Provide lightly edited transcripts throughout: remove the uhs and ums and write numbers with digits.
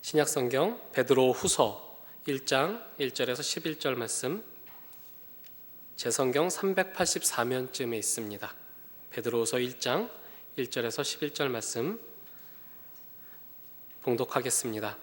신약성경 베드로 후서 1장 1절에서 11절 말씀, 제 성경 384면쯤에 있습니다. 베드로후서 1장 1절에서 11절 말씀 봉독하겠습니다.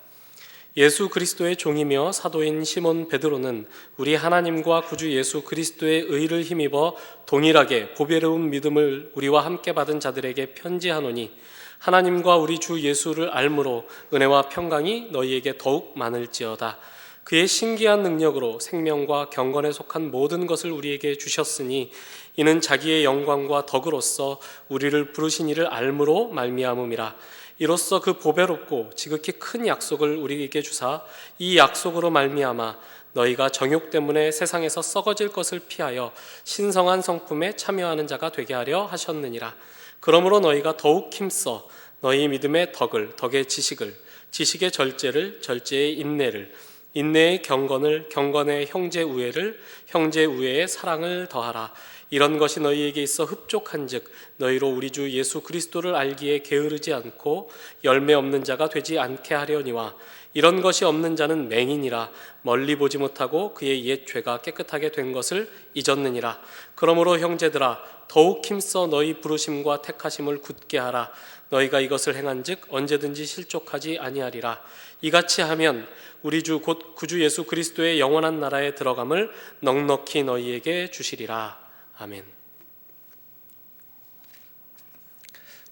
예수 그리스도의 종이며 사도인 시몬 베드로는 우리 하나님과 구주 예수 그리스도의 의를 힘입어 동일하게 보배로운 믿음을 우리와 함께 받은 자들에게 편지하노니, 하나님과 우리 주 예수를 알므로 은혜와 평강이 너희에게 더욱 많을지어다. 그의 신기한 능력으로 생명과 경건에 속한 모든 것을 우리에게 주셨으니, 이는 자기의 영광과 덕으로서 우리를 부르신 이를 알므로 말미암음이라. 이로써 그 보배롭고 지극히 큰 약속을 우리에게 주사 이 약속으로 말미암아 너희가 정욕 때문에 세상에서 썩어질 것을 피하여 신성한 성품에 참여하는 자가 되게 하려 하셨느니라. 그러므로 너희가 더욱 힘써 너희 믿음의 덕을, 덕의 지식을, 지식의 절제를, 절제의 인내를, 인내의 경건을, 경건의 형제 우애를, 형제 우애의 사랑을 더하라. 이런 것이 너희에게 있어 흡족한즉 너희로 우리 주 예수 그리스도를 알기에 게으르지 않고 열매 없는 자가 되지 않게 하려니와, 이런 것이 없는 자는 맹인이라 멀리 보지 못하고 그의 옛 죄가 깨끗하게 된 것을 잊었느니라. 그러므로 형제들아, 더욱 힘써 너희 부르심과 택하심을 굳게 하라. 너희가 이것을 행한즉 언제든지 실족하지 아니하리라. 이같이 하면 우리 주 곧 구주 예수 그리스도의 영원한 나라에 들어감을 넉넉히 너희에게 주시리라. 아멘.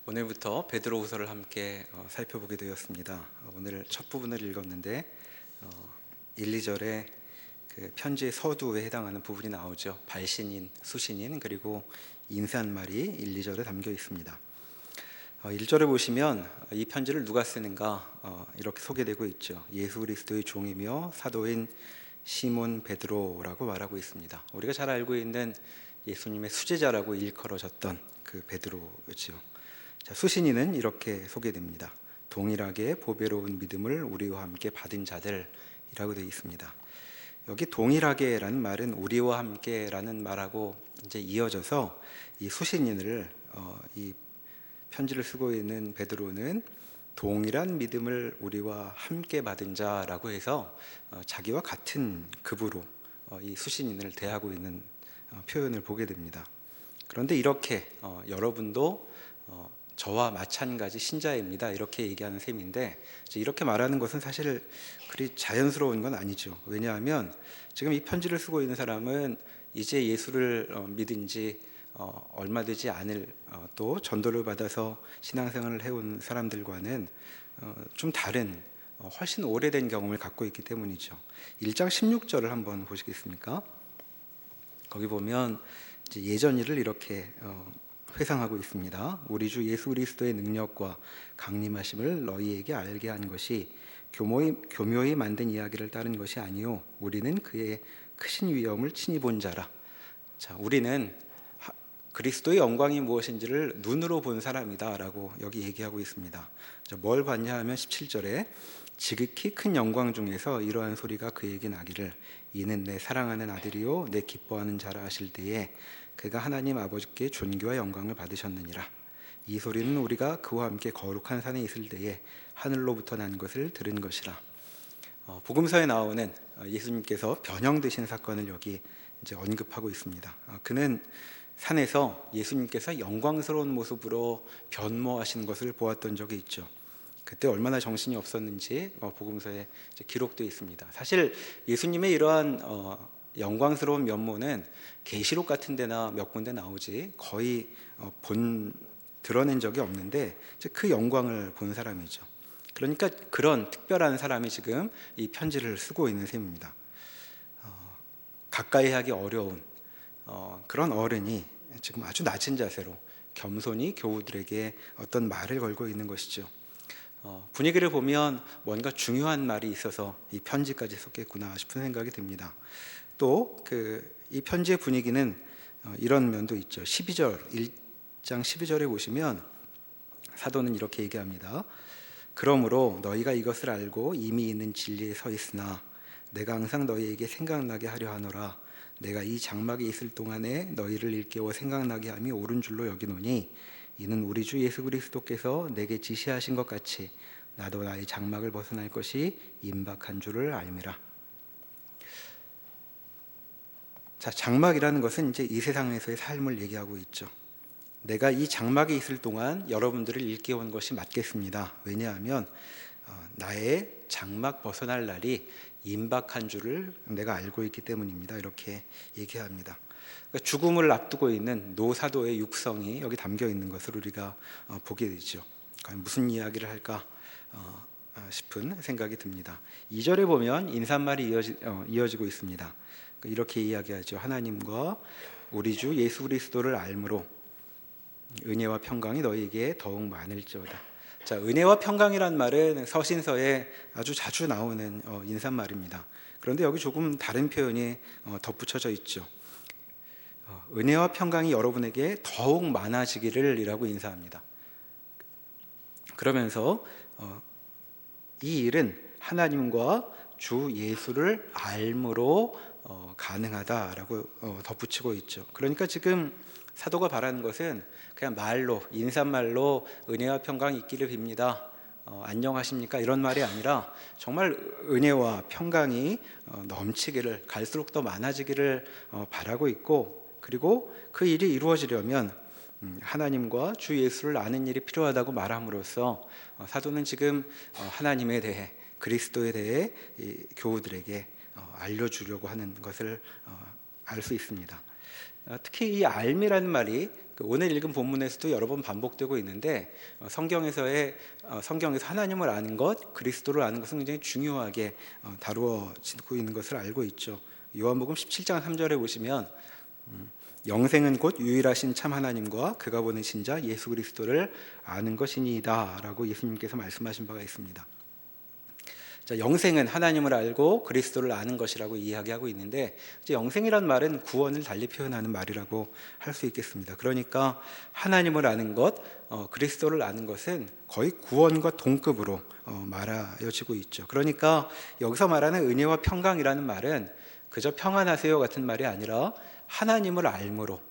오늘부터 베드로후서를 함께 살펴보게 되었습니다. 오늘 첫 부분을 읽었는데 1, 2절에 그 편지의 서두에 해당하는 부분이 나오죠. 발신인, 수신인, 그리고 인사말이 1, 2절에 담겨 있습니다. 1절에 보시면 이 편지를 누가 쓰는가 이렇게 소개되고 있죠. 예수 그리스도의 종이며 사도인 시몬 베드로라고 말하고 있습니다. 우리가 잘 알고 있는 예수님의 수제자라고 일컬어졌던 그 베드로죠. 자, 수신인은 이렇게 소개됩니다. 동일하게 보배로운 믿음을 우리와 함께 받은 자들이라고 되어 있습니다. 여기 동일하게라는 말은 우리와 함께라는 말하고 이제 이어져서 이 수신인을 이 편지를 쓰고 있는 베드로는 동일한 믿음을 우리와 함께 받은 자라고 해서 자기와 같은 급으로 이 수신인을 대하고 있는 표현을 보게 됩니다. 그런데 이렇게 여러분도 저와 마찬가지 신자입니다 이렇게 얘기하는 셈인데, 이렇게 말하는 것은 사실 그리 자연스러운 건 아니죠. 왜냐하면 지금 이 편지를 쓰고 있는 사람은 이제 예수를 믿은 지 얼마 되지 않을 또 전도를 받아서 신앙생활을 해온 사람들과는 좀 다른 훨씬 오래된 경험을 갖고 있기 때문이죠. 1장 16절을 한번 보시겠습니까? 거기 보면 이제 예전 일을 이렇게 회상하고 있습니다. 우리 주 예수 그리스도의 능력과 강림하심을 너희에게 알게 한 것이 교묘히 만든 이야기를 따른 것이 아니요 우리는 그의 크신 위엄을 친히 본 자라. 자, 우리는 그리스도의 영광이 무엇인지를 눈으로 본 사람이다라고 여기 얘기하고 있습니다. 뭘 봤냐 하면 17절에 지극히 큰 영광 중에서 이러한 소리가 그에게 나기를, 이는 내 사랑하는 아들이요 내 기뻐하는 자라 하실 때에 그가 하나님 아버지께 존귀와 영광을 받으셨느니라. 이 소리는 우리가 그와 함께 거룩한 산에 있을 때에 하늘로부터 난 것을 들은 것이라. 복음서에 나오는 예수님께서 변형되신 사건을 여기 이제 언급하고 있습니다. 그는 산에서 예수님께서 영광스러운 모습으로 변모하신 것을 보았던 적이 있죠. 그때 얼마나 정신이 없었는지 복음서에 기록되어 있습니다. 사실 예수님의 이러한 영광스러운 면모는 계시록 같은 데나 몇 군데 나오지 거의 드러낸 적이 없는데 그 영광을 본 사람이죠. 그러니까 그런 특별한 사람이 지금 이 편지를 쓰고 있는 셈입니다. 가까이 하기 어려운 그런 어른이 지금 아주 낮은 자세로 겸손히 교우들에게 어떤 말을 걸고 있는 것이죠. 분위기를 보면 뭔가 중요한 말이 있어서 이 편지까지 썼겠구나 싶은 생각이 듭니다. 또 이 편지의 분위기는 이런 면도 있죠. 1장 12절에 보시면 사도는 이렇게 얘기합니다. 그러므로 너희가 이것을 알고 이미 있는 진리에 서 있으나 내가 항상 너희에게 생각나게 하려 하노라. 내가 이 장막에 있을 동안에 너희를 일깨워 생각나게 함이 옳은 줄로 여기노니, 이는 우리 주 예수 그리스도께서 내게 지시하신 것 같이 나도 나의 장막을 벗어날 것이 임박한 줄을 알미라. 자, 장막이라는 것은 이제 이 세상에서의 삶을 얘기하고 있죠. 내가 이 장막에 있을 동안 여러분들을 일깨운 것이 맞겠습니다. 왜냐하면 나의 장막 벗어날 날이 임박한 줄을 내가 알고 있기 때문입니다. 이렇게 얘기합니다. 그러니까 죽음을 앞두고 있는 노사도의 육성이 여기 담겨 있는 것을 우리가 보게 되죠. 과연 무슨 이야기를 할까 싶은 생각이 듭니다. 2절에 보면 인사말이 이어지고 있습니다. 이렇게 이야기하죠. 하나님과 우리 주 예수 그리스도를 알므로 은혜와 평강이 너희에게 더욱 많을지어다. 자, 은혜와 평강이란 말은 서신서에 아주 자주 나오는 인사말입니다. 그런데 여기 조금 다른 표현이 덧붙여져 있죠. 은혜와 평강이 여러분에게 더욱 많아지기를 이라고 인사합니다. 그러면서 이 일은 하나님과 주 예수를 알므로 가능하다라고 덧붙이고 있죠. 그러니까 지금 사도가 바라는 것은 그냥 말로, 인사말로 은혜와 평강이 있기를 빕니다. 안녕하십니까? 이런 말이 아니라 정말 은혜와 평강이 넘치기를, 갈수록 더 많아지기를 바라고 있고, 그리고 그 일이 이루어지려면 하나님과 주 예수를 아는 일이 필요하다고 말함으로써 사도는 지금 하나님에 대해, 그리스도에 대해 교우들에게 알려주려고 하는 것을 알 수 있습니다. 특히 이 알미라는 말이 오늘 읽은 본문에서도 여러 번 반복되고 있는데 성경에서 하나님을 아는 것, 그리스도를 아는 것은 굉장히 중요하게 다루어지고 있는 것을 알고 있죠. 요한복음 17장 3절에 보시면 영생은 곧 유일하신 참 하나님과 그가 보내신 자 예수 그리스도를 아는 것이니이다 라고 예수님께서 말씀하신 바가 있습니다. 자, 영생은 하나님을 알고 그리스도를 아는 것이라고 이야기하고 있는데, 이제 영생이란 말은 구원을 달리 표현하는 말이라고 할 수 있겠습니다. 그러니까 하나님을 아는 것, 그리스도를 아는 것은 거의 구원과 동급으로 말하여지고 있죠. 그러니까 여기서 말하는 은혜와 평강이라는 말은 그저 평안하세요 같은 말이 아니라 하나님을 알므로,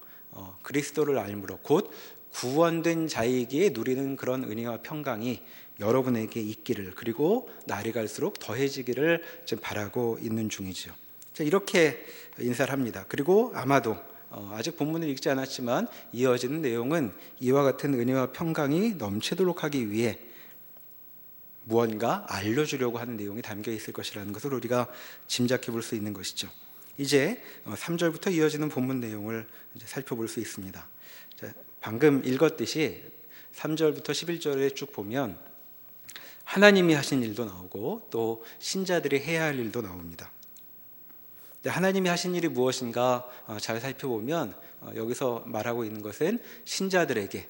그리스도를 알므로, 곧 구원된 자에게 누리는 그런 은혜와 평강이 여러분에게 있기를, 그리고 날이 갈수록 더해지기를 지금 바라고 있는 중이죠. 이렇게 인사를 합니다. 그리고 아마도 아직 본문을 읽지 않았지만 이어지는 내용은 이와 같은 은혜와 평강이 넘치도록 하기 위해 무언가 알려주려고 하는 내용이 담겨 있을 것이라는 것을 우리가 짐작해 볼 수 있는 것이죠. 이제 3절부터 이어지는 본문 내용을 이제 살펴볼 수 있습니다. 자, 방금 읽었듯이 3절부터 11절에 쭉 보면 하나님이 하신 일도 나오고 또 신자들이 해야 할 일도 나옵니다. 하나님이 하신 일이 무엇인가 잘 살펴보면 여기서 말하고 있는 것은 신자들에게,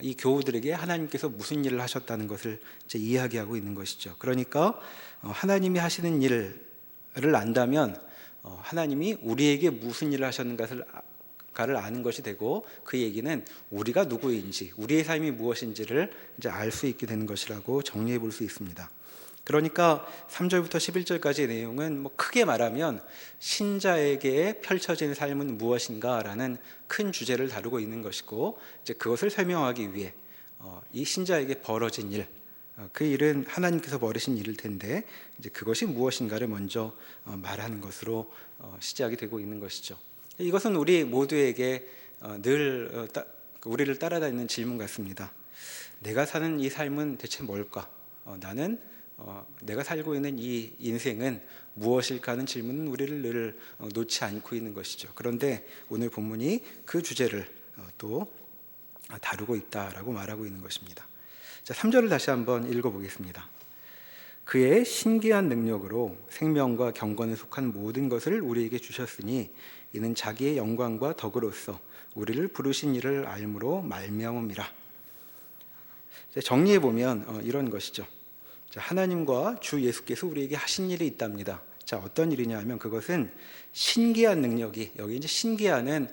이 교우들에게 하나님께서 무슨 일을 하셨다는 것을 이제 이야기하고 있는 것이죠. 그러니까 하나님이 하시는 일을 안다면 하나님이 우리에게 무슨 일을 하셨는가를 아는 것이 되고, 그 얘기는 우리가 누구인지, 우리의 삶이 무엇인지를 이제 알 수 있게 되는 것이라고 정리해 볼 수 있습니다. 그러니까 3절부터 11절까지의 내용은 뭐 크게 말하면 신자에게 펼쳐진 삶은 무엇인가라는 큰 주제를 다루고 있는 것이고, 이제 그것을 설명하기 위해 이 신자에게 벌어진 일, 그 일은 하나님께서 벌이신 일일 텐데 이제 그것이 무엇인가를 먼저 말하는 것으로 시작이 되고 있는 것이죠. 이것은 우리 모두에게 늘 우리를 따라다니는 질문 같습니다. 내가 사는 이 삶은 대체 뭘까? 나는 내가 살고 있는 이 인생은 무엇일까 하는 질문은 우리를 늘 놓지 않고 있는 것이죠. 그런데 오늘 본문이 그 주제를 또 다루고 있다라고 말하고 있는 것입니다. 자, 3절을 다시 한번 읽어보겠습니다. 그의 신기한 능력으로 생명과 경건에 속한 모든 것을 우리에게 주셨으니 이는 자기의 영광과 덕으로서 우리를 부르신 이를 알므로 말미암음이라. 정리해 보면 이런 것이죠. 하나님과 주 예수께서 우리에게 하신 일이 있답니다. 자, 어떤 일이냐 하면 그것은 신기한 능력이, 여기 이제 신기한은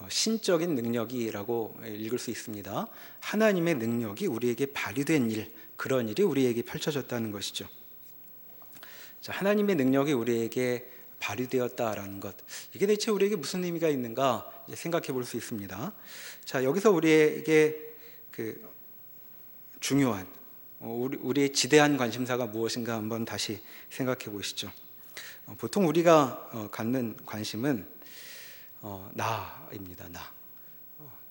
신적인 능력이라고 읽을 수 있습니다. 하나님의 능력이 우리에게 발휘된 일, 그런 일이 우리에게 펼쳐졌다는 것이죠. 자, 하나님의 능력이 우리에게 발휘되었다라는 것, 이게 대체 우리에게 무슨 의미가 있는가 생각해 볼 수 있습니다. 자, 여기서 우리에게 중요한 우리의 지대한 관심사가 무엇인가 한번 다시 생각해 보시죠. 보통 우리가 갖는 관심은 나입니다.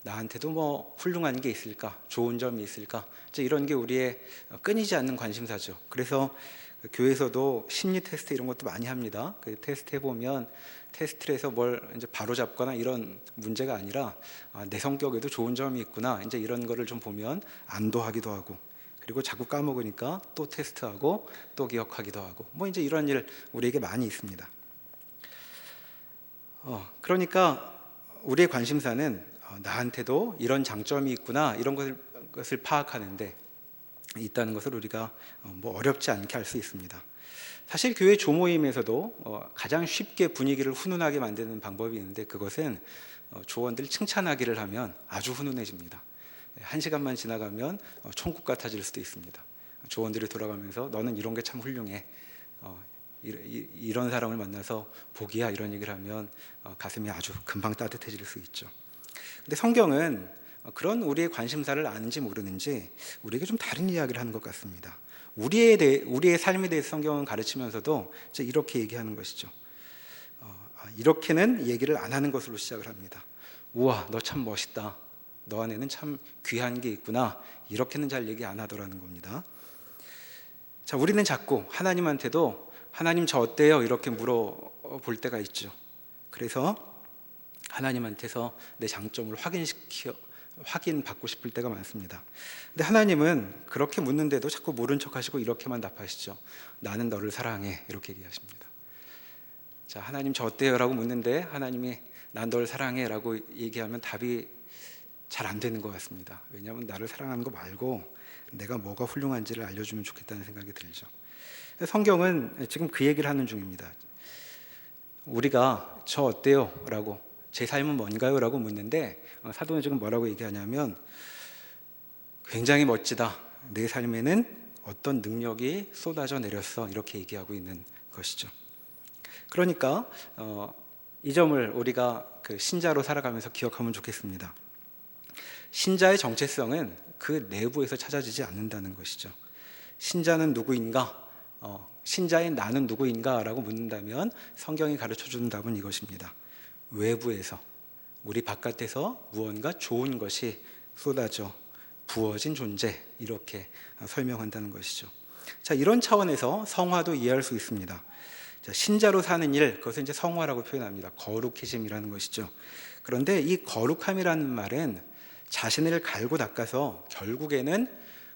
나한테도 뭐 훌륭한 게 있을까, 좋은 점이 있을까, 이런 게 우리의 끊이지 않는 관심사죠. 그래서 교회에서도 심리 테스트 이런 것도 많이 합니다. 그 테스트 해보면 테스트를 해서 뭘 이제 바로 잡거나 이런 문제가 아니라 내 성격에도 좋은 점이 있구나, 이제 이런 거를 좀 보면 안도하기도 하고, 그리고 자꾸 까먹으니까 또 테스트하고 또 기억하기도 하고, 뭐 이제 이런 일 우리에게 많이 있습니다. 그러니까 우리의 관심사는 나한테도 이런 장점이 있구나, 이런 것을 파악하는데 있다는 것을 우리가 뭐 어렵지 않게 알 수 있습니다. 사실 교회 조모임에서도 가장 쉽게 분위기를 훈훈하게 만드는 방법이 있는데, 그것은 조원들 칭찬하기를 하면 아주 훈훈해집니다. 1시간만 지나가면 천국 같아질 수도 있습니다. 조원들이 돌아가면서 너는 이런 게 참 훌륭해, 이런 사람을 만나서 복이야, 이런 얘기를 하면 가슴이 아주 금방 따뜻해질 수 있죠. 근데 성경은 그런 우리의 관심사를 아는지 모르는지 우리에게 좀 다른 이야기를 하는 것 같습니다. 우리의 삶에 대해서 성경은 가르치면서도 이렇게 얘기하는 것이죠. 이렇게는 얘기를 안 하는 것으로 시작을 합니다. 우와, 너 참 멋있다, 너 안에는 참 귀한 게 있구나, 이렇게는 잘 얘기 안 하더라는 겁니다. 자, 우리는 자꾸 하나님한테도 하나님 저 어때요? 이렇게 물어볼 때가 있죠. 그래서 하나님한테서 내 장점을 확인받고 싶을 때가 많습니다. 근데 하나님은 그렇게 묻는데도 자꾸 모른 척하시고 이렇게만 답하시죠. 나는 너를 사랑해, 이렇게 얘기하십니다. 자, 하나님 저 어때요? 라고 묻는데 하나님이 난 너를 사랑해 라고 얘기하면 답이 잘 안 되는 것 같습니다. 왜냐하면 나를 사랑하는 거 말고 내가 뭐가 훌륭한지를 알려주면 좋겠다는 생각이 들죠. 성경은 지금 그 얘기를 하는 중입니다. 우리가 저 어때요? 라고, 제 삶은 뭔가요? 라고 묻는데 사도는 지금 뭐라고 얘기하냐면 굉장히 멋지다, 내 삶에는 어떤 능력이 쏟아져 내렸어, 이렇게 얘기하고 있는 것이죠. 그러니까 이 점을 우리가 그 신자로 살아가면서 기억하면 좋겠습니다. 신자의 정체성은 그 내부에서 찾아지지 않는다는 것이죠. 신자는 누구인가? 신자인 나는 누구인가? 라고 묻는다면 성경이 가르쳐주는 답은 이것입니다. 외부에서, 우리 바깥에서 무언가 좋은 것이 쏟아져 부어진 존재, 이렇게 설명한다는 것이죠. 자, 이런 차원에서 성화도 이해할 수 있습니다. 자, 신자로 사는 일, 그것을 이제 성화라고 표현합니다. 거룩해짐이라는 것이죠. 그런데 이 거룩함이라는 말은 자신을 갈고 닦아서 결국에는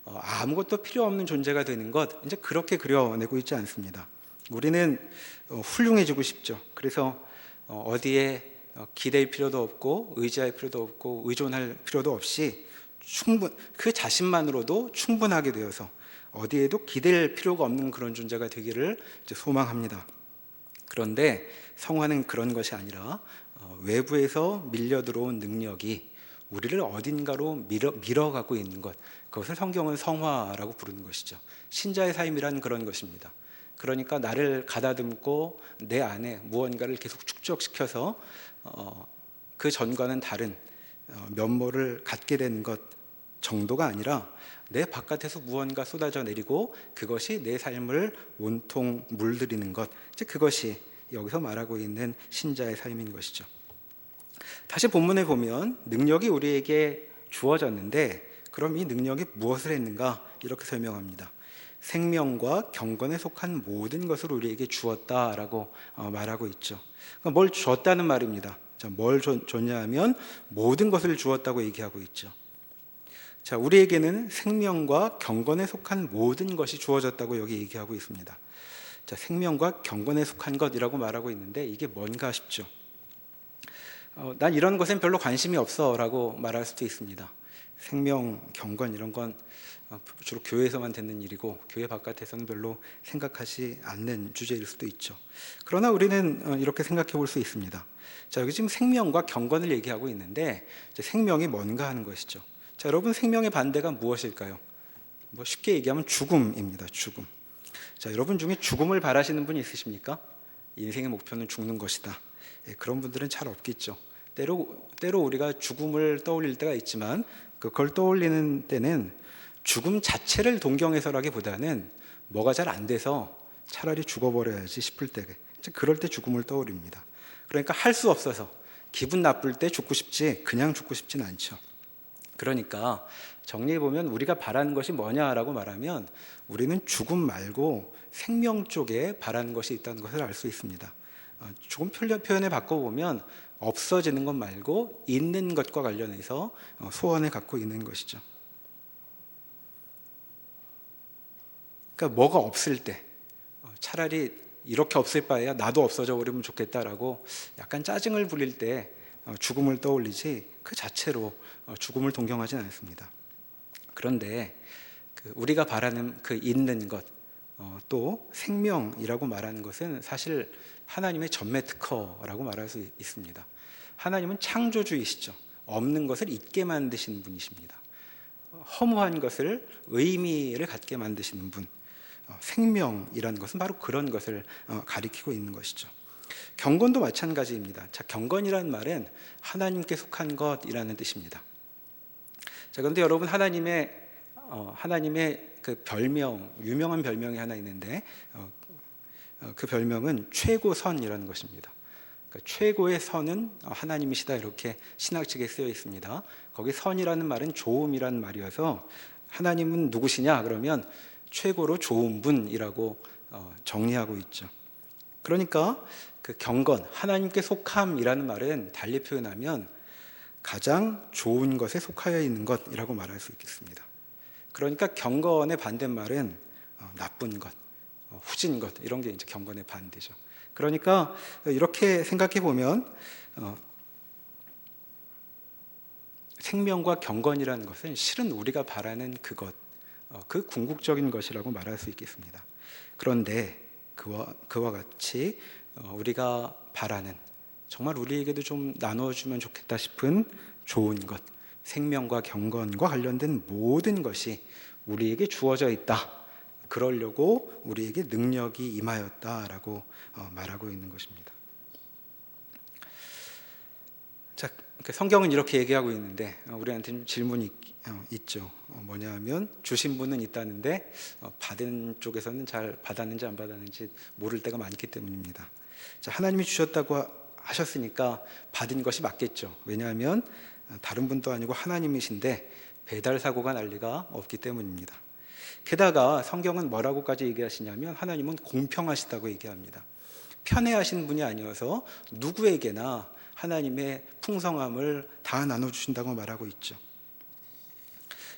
아무것도 필요 없는 존재가 되는 것, 이제 그렇게 그려내고 있지 않습니다. 우리는 훌륭해지고 싶죠. 그래서 어디에 기댈 필요도 없고 의지할 필요도 없고 의존할 필요도 없이 그 자신만으로도 충분하게 되어서 어디에도 기댈 필요가 없는 그런 존재가 되기를 소망합니다. 그런데 성화는 그런 것이 아니라 외부에서 밀려 들어온 능력이 우리를 어딘가로 밀어가고 있는 것, 그것을 성경은 성화라고 부르는 것이죠. 신자의 삶이란 그런 것입니다. 그러니까 나를 가다듬고 내 안에 무언가를 계속 축적시켜서 그 전과는 다른 면모를 갖게 되는 것 정도가 아니라 내 바깥에서 무언가 쏟아져 내리고 그것이 내 삶을 온통 물들이는 것, 즉 그것이 여기서 말하고 있는 신자의 삶인 것이죠. 다시 본문에 보면 능력이 우리에게 주어졌는데 그럼 이 능력이 무엇을 했는가? 이렇게 설명합니다. 생명과 경건에 속한 모든 것을 우리에게 주었다라고 말하고 있죠. 그러니까 뭘 줬다는 말입니다. 자, 뭘 줬냐 하면 모든 것을 주었다고 얘기하고 있죠. 자, 우리에게는 생명과 경건에 속한 모든 것이 주어졌다고 여기 얘기하고 있습니다. 자, 생명과 경건에 속한 것이라고 말하고 있는데 이게 뭔가 싶죠. 난 이런 것엔 별로 관심이 없어 라고 말할 수도 있습니다. 생명, 경건 이런 건 주로 교회에서만 듣는 일이고 교회 바깥에서는 별로 생각하지 않는 주제일 수도 있죠. 그러나 우리는 이렇게 생각해 볼 수 있습니다. 자, 여기 지금 생명과 경건을 얘기하고 있는데 생명이 뭔가 하는 것이죠. 자, 여러분, 생명의 반대가 무엇일까요? 뭐 쉽게 얘기하면 죽음입니다. 죽음. 자, 여러분 중에 죽음을 바라시는 분이 있으십니까? 인생의 목표는 죽는 것이다. 그런 분들은 잘 없겠죠. 때로 우리가 죽음을 떠올릴 때가 있지만 그걸 떠올리는 때는 죽음 자체를 동경해서라기보다는 뭐가 잘 안 돼서 차라리 죽어버려야지 싶을 때, 그럴 때 죽음을 떠올립니다. 그러니까 할 수 없어서 기분 나쁠 때 죽고 싶지 그냥 죽고 싶진 않죠. 그러니까 정리해보면 우리가 바라는 것이 뭐냐라고 말하면 우리는 죽음 말고 생명 쪽에 바라는 것이 있다는 것을 알 수 있습니다. 조금 표현을 바꿔보면 없어지는 것 말고 있는 것과 관련해서 소원을 갖고 있는 것이죠. 그러니까 뭐가 없을 때 차라리 이렇게 없을 바에야 나도 없어져 버리면 좋겠다라고 약간 짜증을 부릴 때 죽음을 떠올리지 그 자체로 죽음을 동경하지는 않습니다. 그런데 우리가 바라는 그 있는 것, 또 생명이라고 말하는 것은 사실 하나님의 전매 특허라고 말할 수 있습니다. 하나님은 창조주이시죠. 없는 것을 있게 만드시는 분이십니다. 허무한 것을 의미를 갖게 만드시는 분. 생명이라는 것은 바로 그런 것을 가리키고 있는 것이죠. 경건도 마찬가지입니다. 자, 경건이라는 말은 하나님께 속한 것이라는 뜻입니다. 자, 그런데 여러분 하나님의 그 별명, 유명한 별명이 하나 있는데 그 별명은 최고선이라는 것입니다. 그러니까 최고의 선은 하나님이시다 이렇게 신학책에 쓰여 있습니다. 거기 선이라는 말은 좋음이라는 말이어서 하나님은 누구시냐 그러면 최고로 좋은 분이라고 정리하고 있죠. 그러니까 그 경건, 하나님께 속함이라는 말은 달리 표현하면 가장 좋은 것에 속하여 있는 것이라고 말할 수 있겠습니다. 그러니까 경건의 반대말은 나쁜 것, 후진 것 이런 게 이제 경건의 반대죠. 그러니까 이렇게 생각해 보면 생명과 경건이라는 것은 실은 우리가 바라는 그것, 그 궁극적인 것이라고 말할 수 있겠습니다. 그런데 그와 같이 우리가 바라는 정말 우리에게도 좀 나누어주면 좋겠다 싶은 좋은 것, 생명과 경건과 관련된 모든 것이 우리에게 주어져 있다. 그러려고 우리에게 능력이 임하였다라고 말하고 있는 것입니다. 자, 성경은 이렇게 얘기하고 있는데 우리한테 질문이 있죠. 뭐냐면 주신 분은 있다는데 받은 쪽에서는 잘 받았는지 안 받았는지 모를 때가 많기 때문입니다. 자, 하나님이 주셨다고 하셨으니까 받은 것이 맞겠죠. 왜냐하면 다른 분도 아니고 하나님이신데 배달 사고가 날 리가 없기 때문입니다. 게다가 성경은 뭐라고까지 얘기하시냐면 하나님은 공평하시다고 얘기합니다. 편애하신 분이 아니어서 누구에게나 하나님의 풍성함을 다 나눠주신다고 말하고 있죠.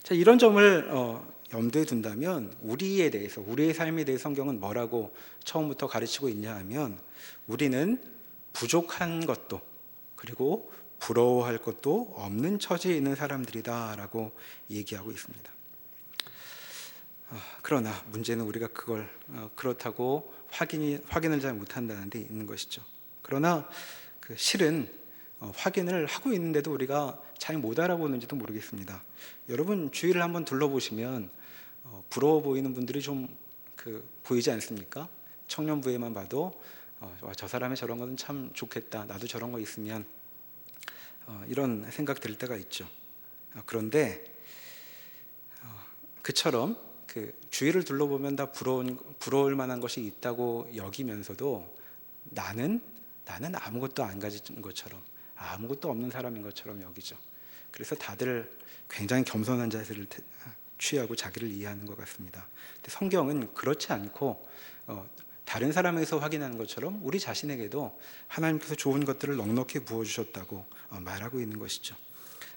자, 이런 점을 염두에 둔다면 우리에 대해서, 우리의 삶에 대해 성경은 뭐라고 처음부터 가르치고 있냐 하면 우리는 부족한 것도 그리고 부러워할 것도 없는 처지에 있는 사람들이다라고 얘기하고 있습니다. 그러나 문제는 우리가 그걸 그렇다고 확인을 잘 못한다는 데 있는 것이죠. 그러나 실은 확인을 하고 있는데도 우리가 잘 못 알아보는지도 모르겠습니다. 여러분 주위를 한번 둘러보시면 부러워 보이는 분들이 좀 보이지 않습니까? 청년부에만 봐도 저 사람이 저런 것은 참 좋겠다. 나도 저런 거 있으면 이런 생각 들 때가 있죠. 그런데 그처럼 주위를 둘러보면 다 부러울 만한 것이 있다고 여기면서도 나는 아무것도 안 가진 것처럼 아무것도 없는 사람인 것처럼 여기죠. 그래서 다들 굉장히 겸손한 자세를 취하고 자기를 이해하는 것 같습니다. 근데 성경은 그렇지 않고 다른 사람에게서 확인하는 것처럼 우리 자신에게도 하나님께서 좋은 것들을 넉넉히 부어주셨다고 말하고 있는 것이죠.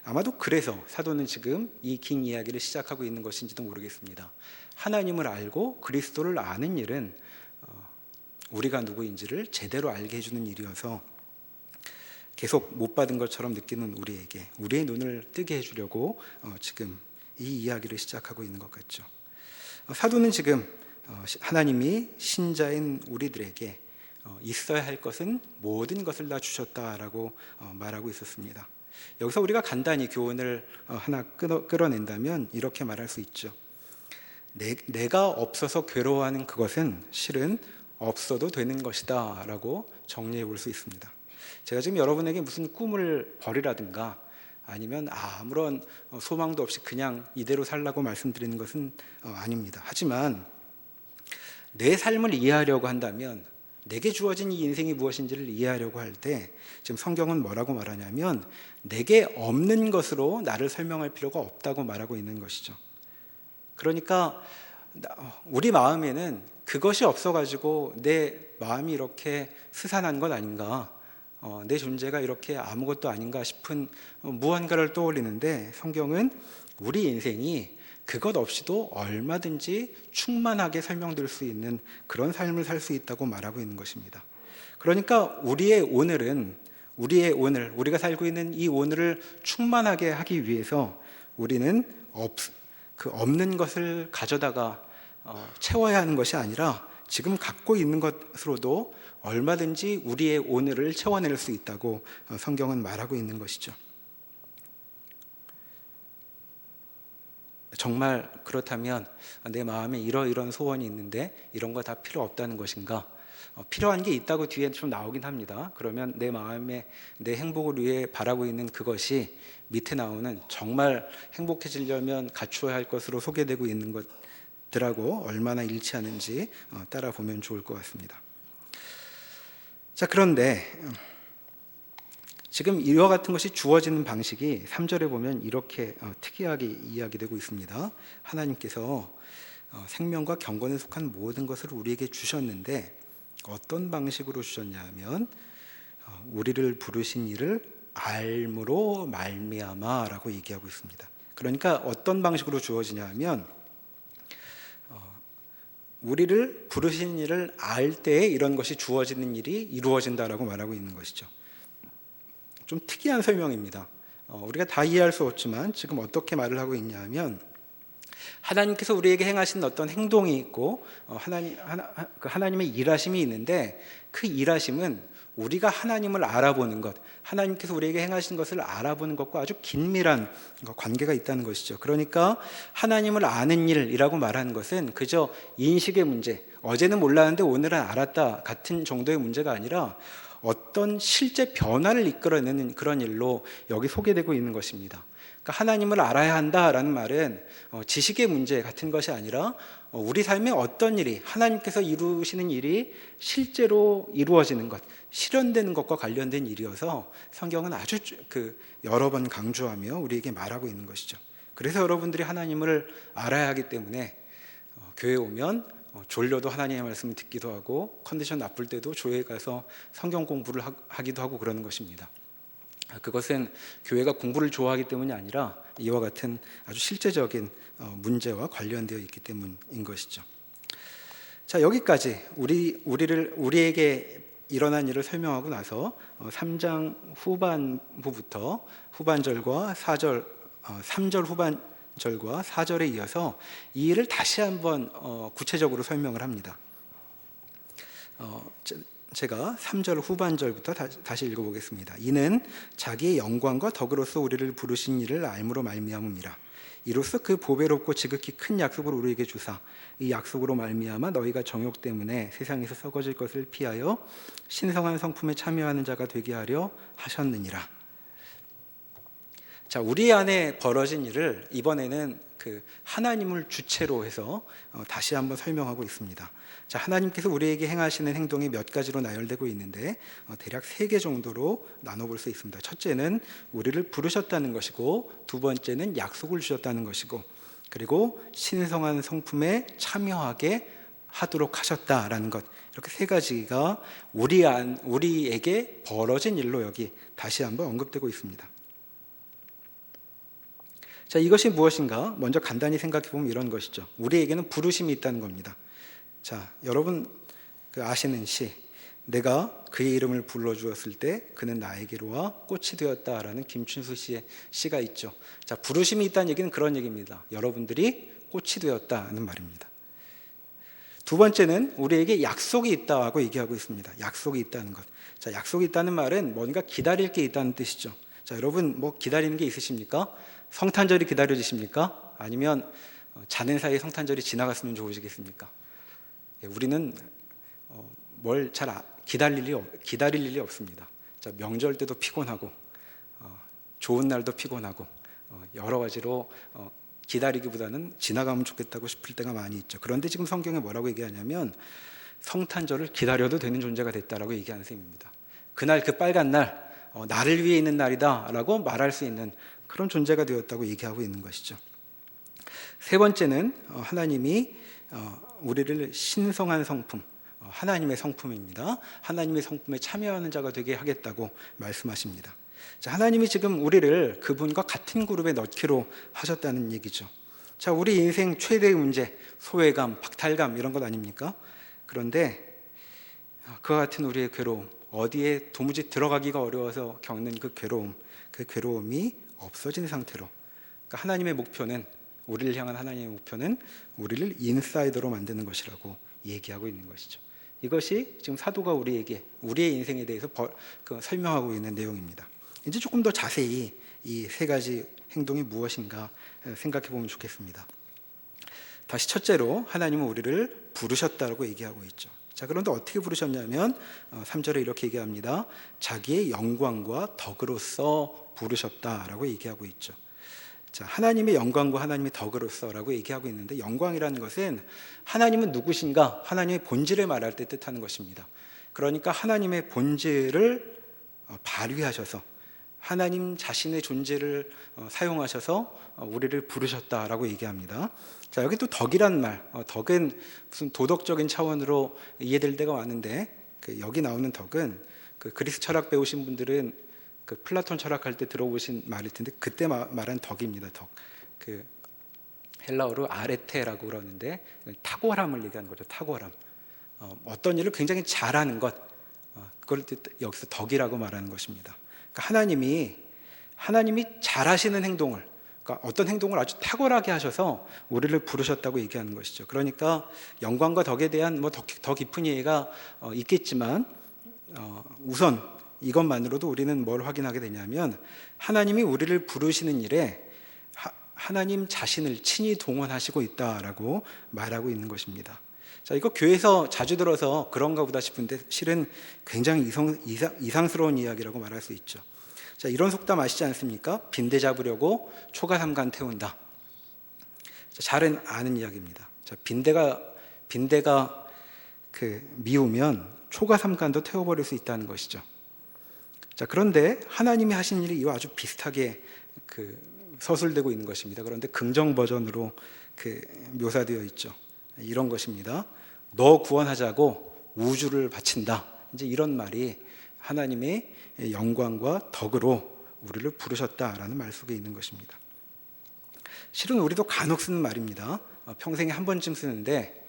아마도 그래서 사도는 지금 이 긴 이야기를 시작하고 있는 것인지도 모르겠습니다. 하나님을 알고 그리스도를 아는 일은 우리가 누구인지를 제대로 알게 해주는 일이어서 계속 못 받은 것처럼 느끼는 우리에게 우리의 눈을 뜨게 해주려고 지금 이 이야기를 시작하고 있는 것 같죠. 사도는 지금 하나님이 신자인 우리들에게 있어야 할 것은 모든 것을 다 주셨다라고 말하고 있었습니다. 여기서 우리가 간단히 교훈을 하나 끌어낸다면 이렇게 말할 수 있죠. 내가 없어서 괴로워하는 그것은 실은 없어도 되는 것이다 라고 정리해 볼 수 있습니다. 제가 지금 여러분에게 무슨 꿈을 버리라든가 아니면 아무런 소망도 없이 그냥 이대로 살라고 말씀드리는 것은 아닙니다. 하지만 내 삶을 이해하려고 한다면, 내게 주어진 이 인생이 무엇인지를 이해하려고 할 때 지금 성경은 뭐라고 말하냐면, 내게 없는 것으로 나를 설명할 필요가 없다고 말하고 있는 것이죠. 그러니까 우리 마음에는 그것이 없어가지고 내 마음이 이렇게 스산한 것 아닌가, 내 존재가 이렇게 아무것도 아닌가 싶은 무언가를 떠올리는데, 성경은 우리 인생이 그것 없이도 얼마든지 충만하게 설명될 수 있는 그런 삶을 살 수 있다고 말하고 있는 것입니다. 그러니까 우리의 오늘, 우리가 살고 있는 이 오늘을 충만하게 하기 위해서 우리는 그 없는 것을 가져다가 채워야 하는 것이 아니라, 지금 갖고 있는 것으로도 얼마든지 우리의 오늘을 채워낼 수 있다고 성경은 말하고 있는 것이죠. 정말 그렇다면 내 마음에 이러이러한 소원이 있는데 이런 거 다 필요 없다는 것인가? 필요한 게 있다고 뒤에 좀 나오긴 합니다. 그러면 내 마음에 내 행복을 위해 바라고 있는 그것이 밑에 나오는 정말 행복해지려면 갖추어야 할 것으로 소개되고 있는 것들하고 얼마나 일치하는지 따라보면 좋을 것 같습니다. 자, 그런데 지금 이와 같은 것이 주어지는 방식이 3절에 보면 이렇게 특이하게 이야기되고 있습니다. 하나님께서 생명과 경건에 속한 모든 것을 우리에게 주셨는데 어떤 방식으로 주셨냐 하면, 우리를 부르신 이를 알므로 말미암아 라고 얘기하고 있습니다. 그러니까 어떤 방식으로 주어지냐 하면, 우리를 부르신 이를 알 때에 이런 것이 주어지는 일이 이루어진다라고 말하고 있는 것이죠. 좀 특이한 설명입니다. 우리가 다 이해할 수 없지만 지금 어떻게 말을 하고 있냐 하면, 하나님께서 우리에게 행하신 어떤 행동이 있고 하나님의 일하심이 있는데, 그 일하심은 우리가 하나님을 알아보는 것, 하나님께서 우리에게 행하신 것을 알아보는 것과 아주 긴밀한 관계가 있다는 것이죠. 그러니까 하나님을 아는 일이라고 말하는 것은 그저 인식의 문제, 어제는 몰랐는데 오늘은 알았다 같은 정도의 문제가 아니라 어떤 실제 변화를 이끌어내는 그런 일로 여기 소개되고 있는 것입니다. 그러니까 하나님을 알아야 한다라는 말은 지식의 문제 같은 것이 아니라 우리 삶에 어떤 일이, 하나님께서 이루시는 일이 실제로 이루어지는 것, 실현되는 것과 관련된 일이어서 성경은 아주 여러 번 강조하며 우리에게 말하고 있는 것이죠. 그래서 여러분들이 하나님을 알아야 하기 때문에 교회에 오면 졸려도 하나님의 말씀을 듣기도 하고, 컨디션 나쁠 때도 교회에 가서 성경 공부를 하기도 하고 그러는 것입니다. 그것은 교회가 공부를 좋아하기 때문이 아니라 이와 같은 아주 실제적인 문제와 관련되어 있기 때문인 것이죠. 자, 여기까지 우리에게 일어난 일을 설명하고 나서 3장 후반부부터 후반절과 3절 후반절과 4절에 이어서 이 일을 다시 한번 구체적으로 설명을 합니다. 제가 3절 후반절부터 다시 읽어보겠습니다. 이는 자기의 영광과 덕으로서 우리를 부르신 이를 알므로 말미암음이라. 이로써 그 보배롭고 지극히 큰 약속을 우리에게 주사 이 약속으로 말미암아 너희가 정욕 때문에 세상에서 썩어질 것을 피하여 신성한 성품에 참여하는 자가 되게 하려 하셨느니라. 자, 우리 안에 벌어진 일을 이번에는 하나님을 주체로 해서 다시 한번 설명하고 있습니다. 자, 하나님께서 우리에게 행하시는 행동이 몇 가지로 나열되고 있는데 대략 3개 정도로 나눠볼 수 있습니다. 첫째는 우리를 부르셨다는 것이고, 두 번째는 약속을 주셨다는 것이고, 그리고 신성한 성품에 참여하게 하도록 하셨다라는 것, 이렇게 3가지가 우리에게 벌어진 일로 여기 다시 한번 언급되고 있습니다. 자, 이것이 무엇인가? 먼저 간단히 생각해 보면 이런 것이죠. 우리에게는 부르심이 있다는 겁니다. 자, 여러분 아시는 시, 내가 그의 이름을 불러주었을 때 그는 나에게로 와 꽃이 되었다라는 김춘수 씨의 시가 있죠. 자, 부르심이 있다는 얘기는 그런 얘기입니다. 여러분들이 꽃이 되었다는 말입니다. 두 번째는 우리에게 약속이 있다고 얘기하고 있습니다. 약속이 있다는 것. 자, 약속이 있다는 말은 뭔가 기다릴 게 있다는 뜻이죠. 자, 여러분 기다리는 게 있으십니까? 성탄절이 기다려지십니까? 아니면 자는 사이에 성탄절이 지나갔으면 좋으시겠습니까? 우리는 뭘 잘 기다릴 일이 없습니다. 자, 명절 때도 피곤하고 좋은 날도 피곤하고 여러 가지로 기다리기보다는 지나가면 좋겠다고 싶을 때가 많이 있죠. 그런데 지금 성경에 뭐라고 얘기하냐면 성탄절을 기다려도 되는 존재가 됐다라고 얘기하는 셈입니다. 그날 그 빨간 날 나를 위해 있는 날이다 라고 말할 수 있는 그런 존재가 되었다고 얘기하고 있는 것이죠. 세 번째는 하나님이 우리를 신성한 성품, 하나님의 성품입니다. 하나님의 성품에 참여하는 자가 되게 하겠다고 말씀하십니다. 자, 하나님이 지금 우리를 그분과 같은 그룹에 넣기로 하셨다는 얘기죠. 자, 우리 인생 최대의 문제, 소외감, 박탈감 이런 것 아닙니까? 그런데 그와 같은 우리의 괴로움, 어디에 도무지 들어가기가 어려워서 겪는 그 괴로움이 없어진 상태로, 그러니까 하나님의 목표는, 우리를 향한 하나님의 목표는 우리를 인사이더로 만드는 것이라고 얘기하고 있는 것이죠. 이것이 지금 사도가 우리에게 우리의 인생에 대해서 설명하고 있는 내용입니다. 이제 조금 더 자세히 이 세 가지 행동이 무엇인가 생각해 보면 좋겠습니다. 다시 첫째로 하나님은 우리를 부르셨다고 얘기하고 있죠. 자, 그런데 어떻게 부르셨냐면 3절에 이렇게 얘기합니다. 자기의 영광과 덕으로서 부르셨다라고 얘기하고 있죠. 자, 하나님의 영광과 하나님의 덕으로서라고 얘기하고 있는데, 영광이라는 것은 하나님은 누구신가, 하나님의 본질을 말할 때 뜻하는 것입니다. 그러니까 하나님의 본질을 발휘하셔서 하나님 자신의 존재를 사용하셔서 우리를 부르셨다라고 얘기합니다. 자, 여기 또 덕이란 말, 덕은 무슨 도덕적인 차원으로 이해될 때가 많은데, 여기 나오는 덕은 그리스 철학 배우신 분들은 플라톤 철학할 때 들어보신 말일 텐데, 그때 말한 덕입니다. 덕. 헬라어로 아레테라고 그러는데 탁월함을 얘기하는 거죠. 탁월함. 어떤 일을 굉장히 잘하는 것, 그걸 여기서 덕이라고 말하는 것입니다. 그러니까 하나님이 잘하시는 행동을, 그러니까 어떤 행동을 아주 탁월하게 하셔서 우리를 부르셨다고 얘기하는 것이죠. 그러니까 영광과 덕에 대한 더 깊은 이해가 있겠지만, 우선 이것만으로도 우리는 뭘 확인하게 되냐면, 하나님이 우리를 부르시는 일에 하나님 자신을 친히 동원하시고 있다라고 말하고 있는 것입니다. 자, 이거 교회에서 자주 들어서 그런가 보다 싶은데 실은 굉장히 이상스러운 이야기라고 말할 수 있죠. 자, 이런 속담 아시지 않습니까? 빈대 잡으려고 초가 삼간 태운다. 자, 잘 아는 이야기입니다. 자, 빈대가 미우면 초가 삼간도 태워버릴 수 있다는 것이죠. 자, 그런데 하나님이 하신 일이 이와 아주 비슷하게 서술되고 있는 것입니다. 그런데 긍정 버전으로 묘사되어 있죠. 이런 것입니다. 너 구원하자고 우주를 바친다. 이제 이런 말이 하나님의 영광과 덕으로 우리를 부르셨다라는 말 속에 있는 것입니다. 실은 우리도 간혹 쓰는 말입니다. 평생에 한 번쯤 쓰는데,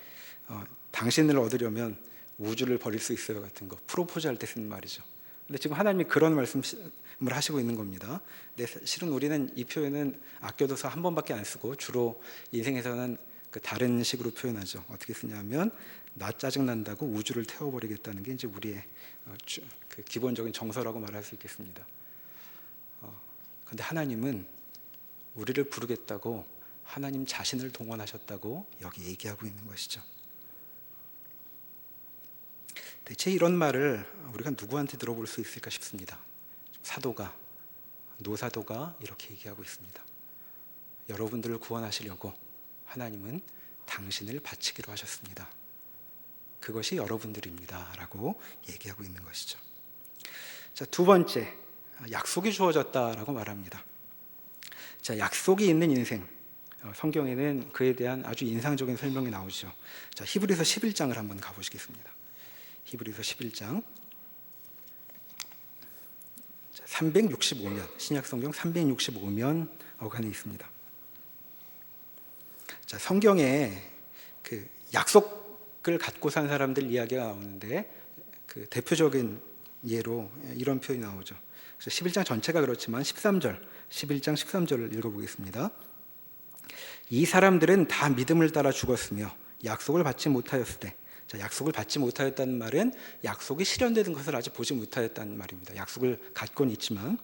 당신을 얻으려면 우주를 버릴 수 있어요 같은 거, 프로포즈 할 때 쓰는 말이죠. 근데 지금 하나님이 그런 말씀을 하시고 있는 겁니다. 근데 실은 우리는 이 표현은 아껴둬서 한 번밖에 안 쓰고, 주로 인생에서는 다른 식으로 표현하죠. 어떻게 쓰냐면, 나 짜증난다고 우주를 태워버리겠다는 게 이제 우리의 기본적인 정서라고 말할 수 있겠습니다. 그런데 하나님은 우리를 부르겠다고 하나님 자신을 동원하셨다고 여기 얘기하고 있는 것이죠. 대체 이런 말을 우리가 누구한테 들어볼 수 있을까 싶습니다. 노사도가 이렇게 얘기하고 있습니다. 여러분들을 구원하시려고 하나님은 당신을 바치기로 하셨습니다. 그것이 여러분들입니다 라고 얘기하고 있는 것이죠. 자, 두 번째, 약속이 주어졌다라고 말합니다. 자, 약속이 있는 인생, 성경에는 그에 대한 아주 인상적인 설명이 나오죠. 자, 히브리서 11장을 한번 가보시겠습니다. 히브리서 11장 365면, 신약성경 365면 어간에 있습니다. 자, 성경에 약속을 갖고 산 사람들 이야기가 나오는데, 대표적인 예로 이런 표현이 나오죠. 그래서 11장 전체가 그렇지만 11장 13절을 읽어보겠습니다. 이 사람들은 다 믿음을 따라 죽었으며 약속을 받지 못하였을 때, 자, 약속을 받지 못하였다는 말은 약속이 실현되는 것을 아직 보지 못하였다는 말입니다. 약속을 갖고는 있지만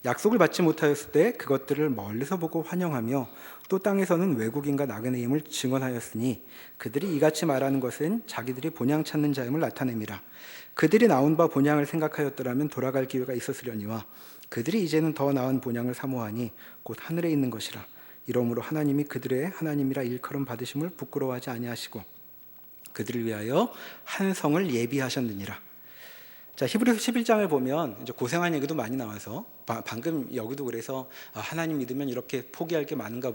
약속을 받지 못하였을 때 그것들을 멀리서 보고 환영하며 또 땅에서는 외국인과 나그네임을 증언하였으니 그들이 이같이 말하는 것은 자기들이 본향 찾는 자임을 나타냄이라. 그들이 나온 바 본향을 생각하였더라면 돌아갈 기회가 있었으려니와 그들이 이제는 더 나은 본향을 사모하니 곧 하늘에 있는 것이라. 이러므로 하나님이 그들의 하나님이라 일컬음 받으심을 부끄러워하지 아니하시고 그들을 위하여 한 성을 예비하셨느니라. 자, 히브리서 11장을 보면 이제 고생한 얘기도 많이 나와서 방금 여기도 그래서 하나님 믿으면 이렇게 포기할 게 많은가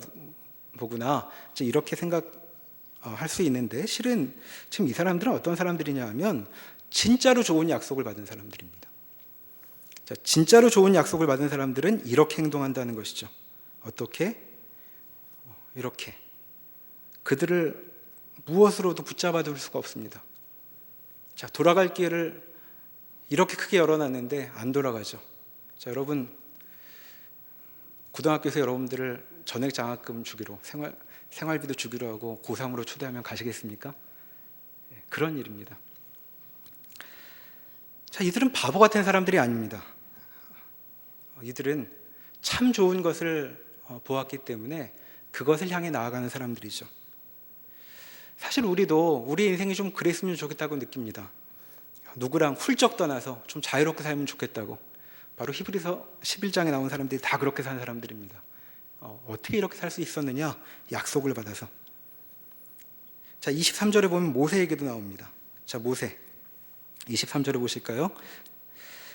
보구나 이제 이렇게 생각할 수 있는데, 실은 지금 이 사람들은 어떤 사람들이냐 하면 진짜로 좋은 약속을 받은 사람들입니다. 자, 진짜로 좋은 약속을 받은 사람들은 이렇게 행동한다는 것이죠. 어떻게? 이렇게. 그들을 무엇으로도 붙잡아 둘 수가 없습니다. 자, 돌아갈 길을 이렇게 크게 열어놨는데 안 돌아가죠. 자, 여러분, 고등학교에서 여러분들을 전액 장학금 주기로, 생활비도 주기로 하고 고3으로 초대하면 가시겠습니까? 그런 일입니다. 자, 이들은 바보 같은 사람들이 아닙니다. 이들은 참 좋은 것을 보았기 때문에 그것을 향해 나아가는 사람들이죠. 사실 우리도 우리 인생이 좀 그랬으면 좋겠다고 느낍니다. 누구랑 훌쩍 떠나서 좀 자유롭게 살면 좋겠다고. 바로 히브리서 11장에 나온 사람들이 다 그렇게 사는 사람들입니다. 어떻게 이렇게 살 수 있었느냐? 약속을 받아서. 자, 23절에 보면 모세 얘기도 나옵니다. 자, 모세 23절에 보실까요?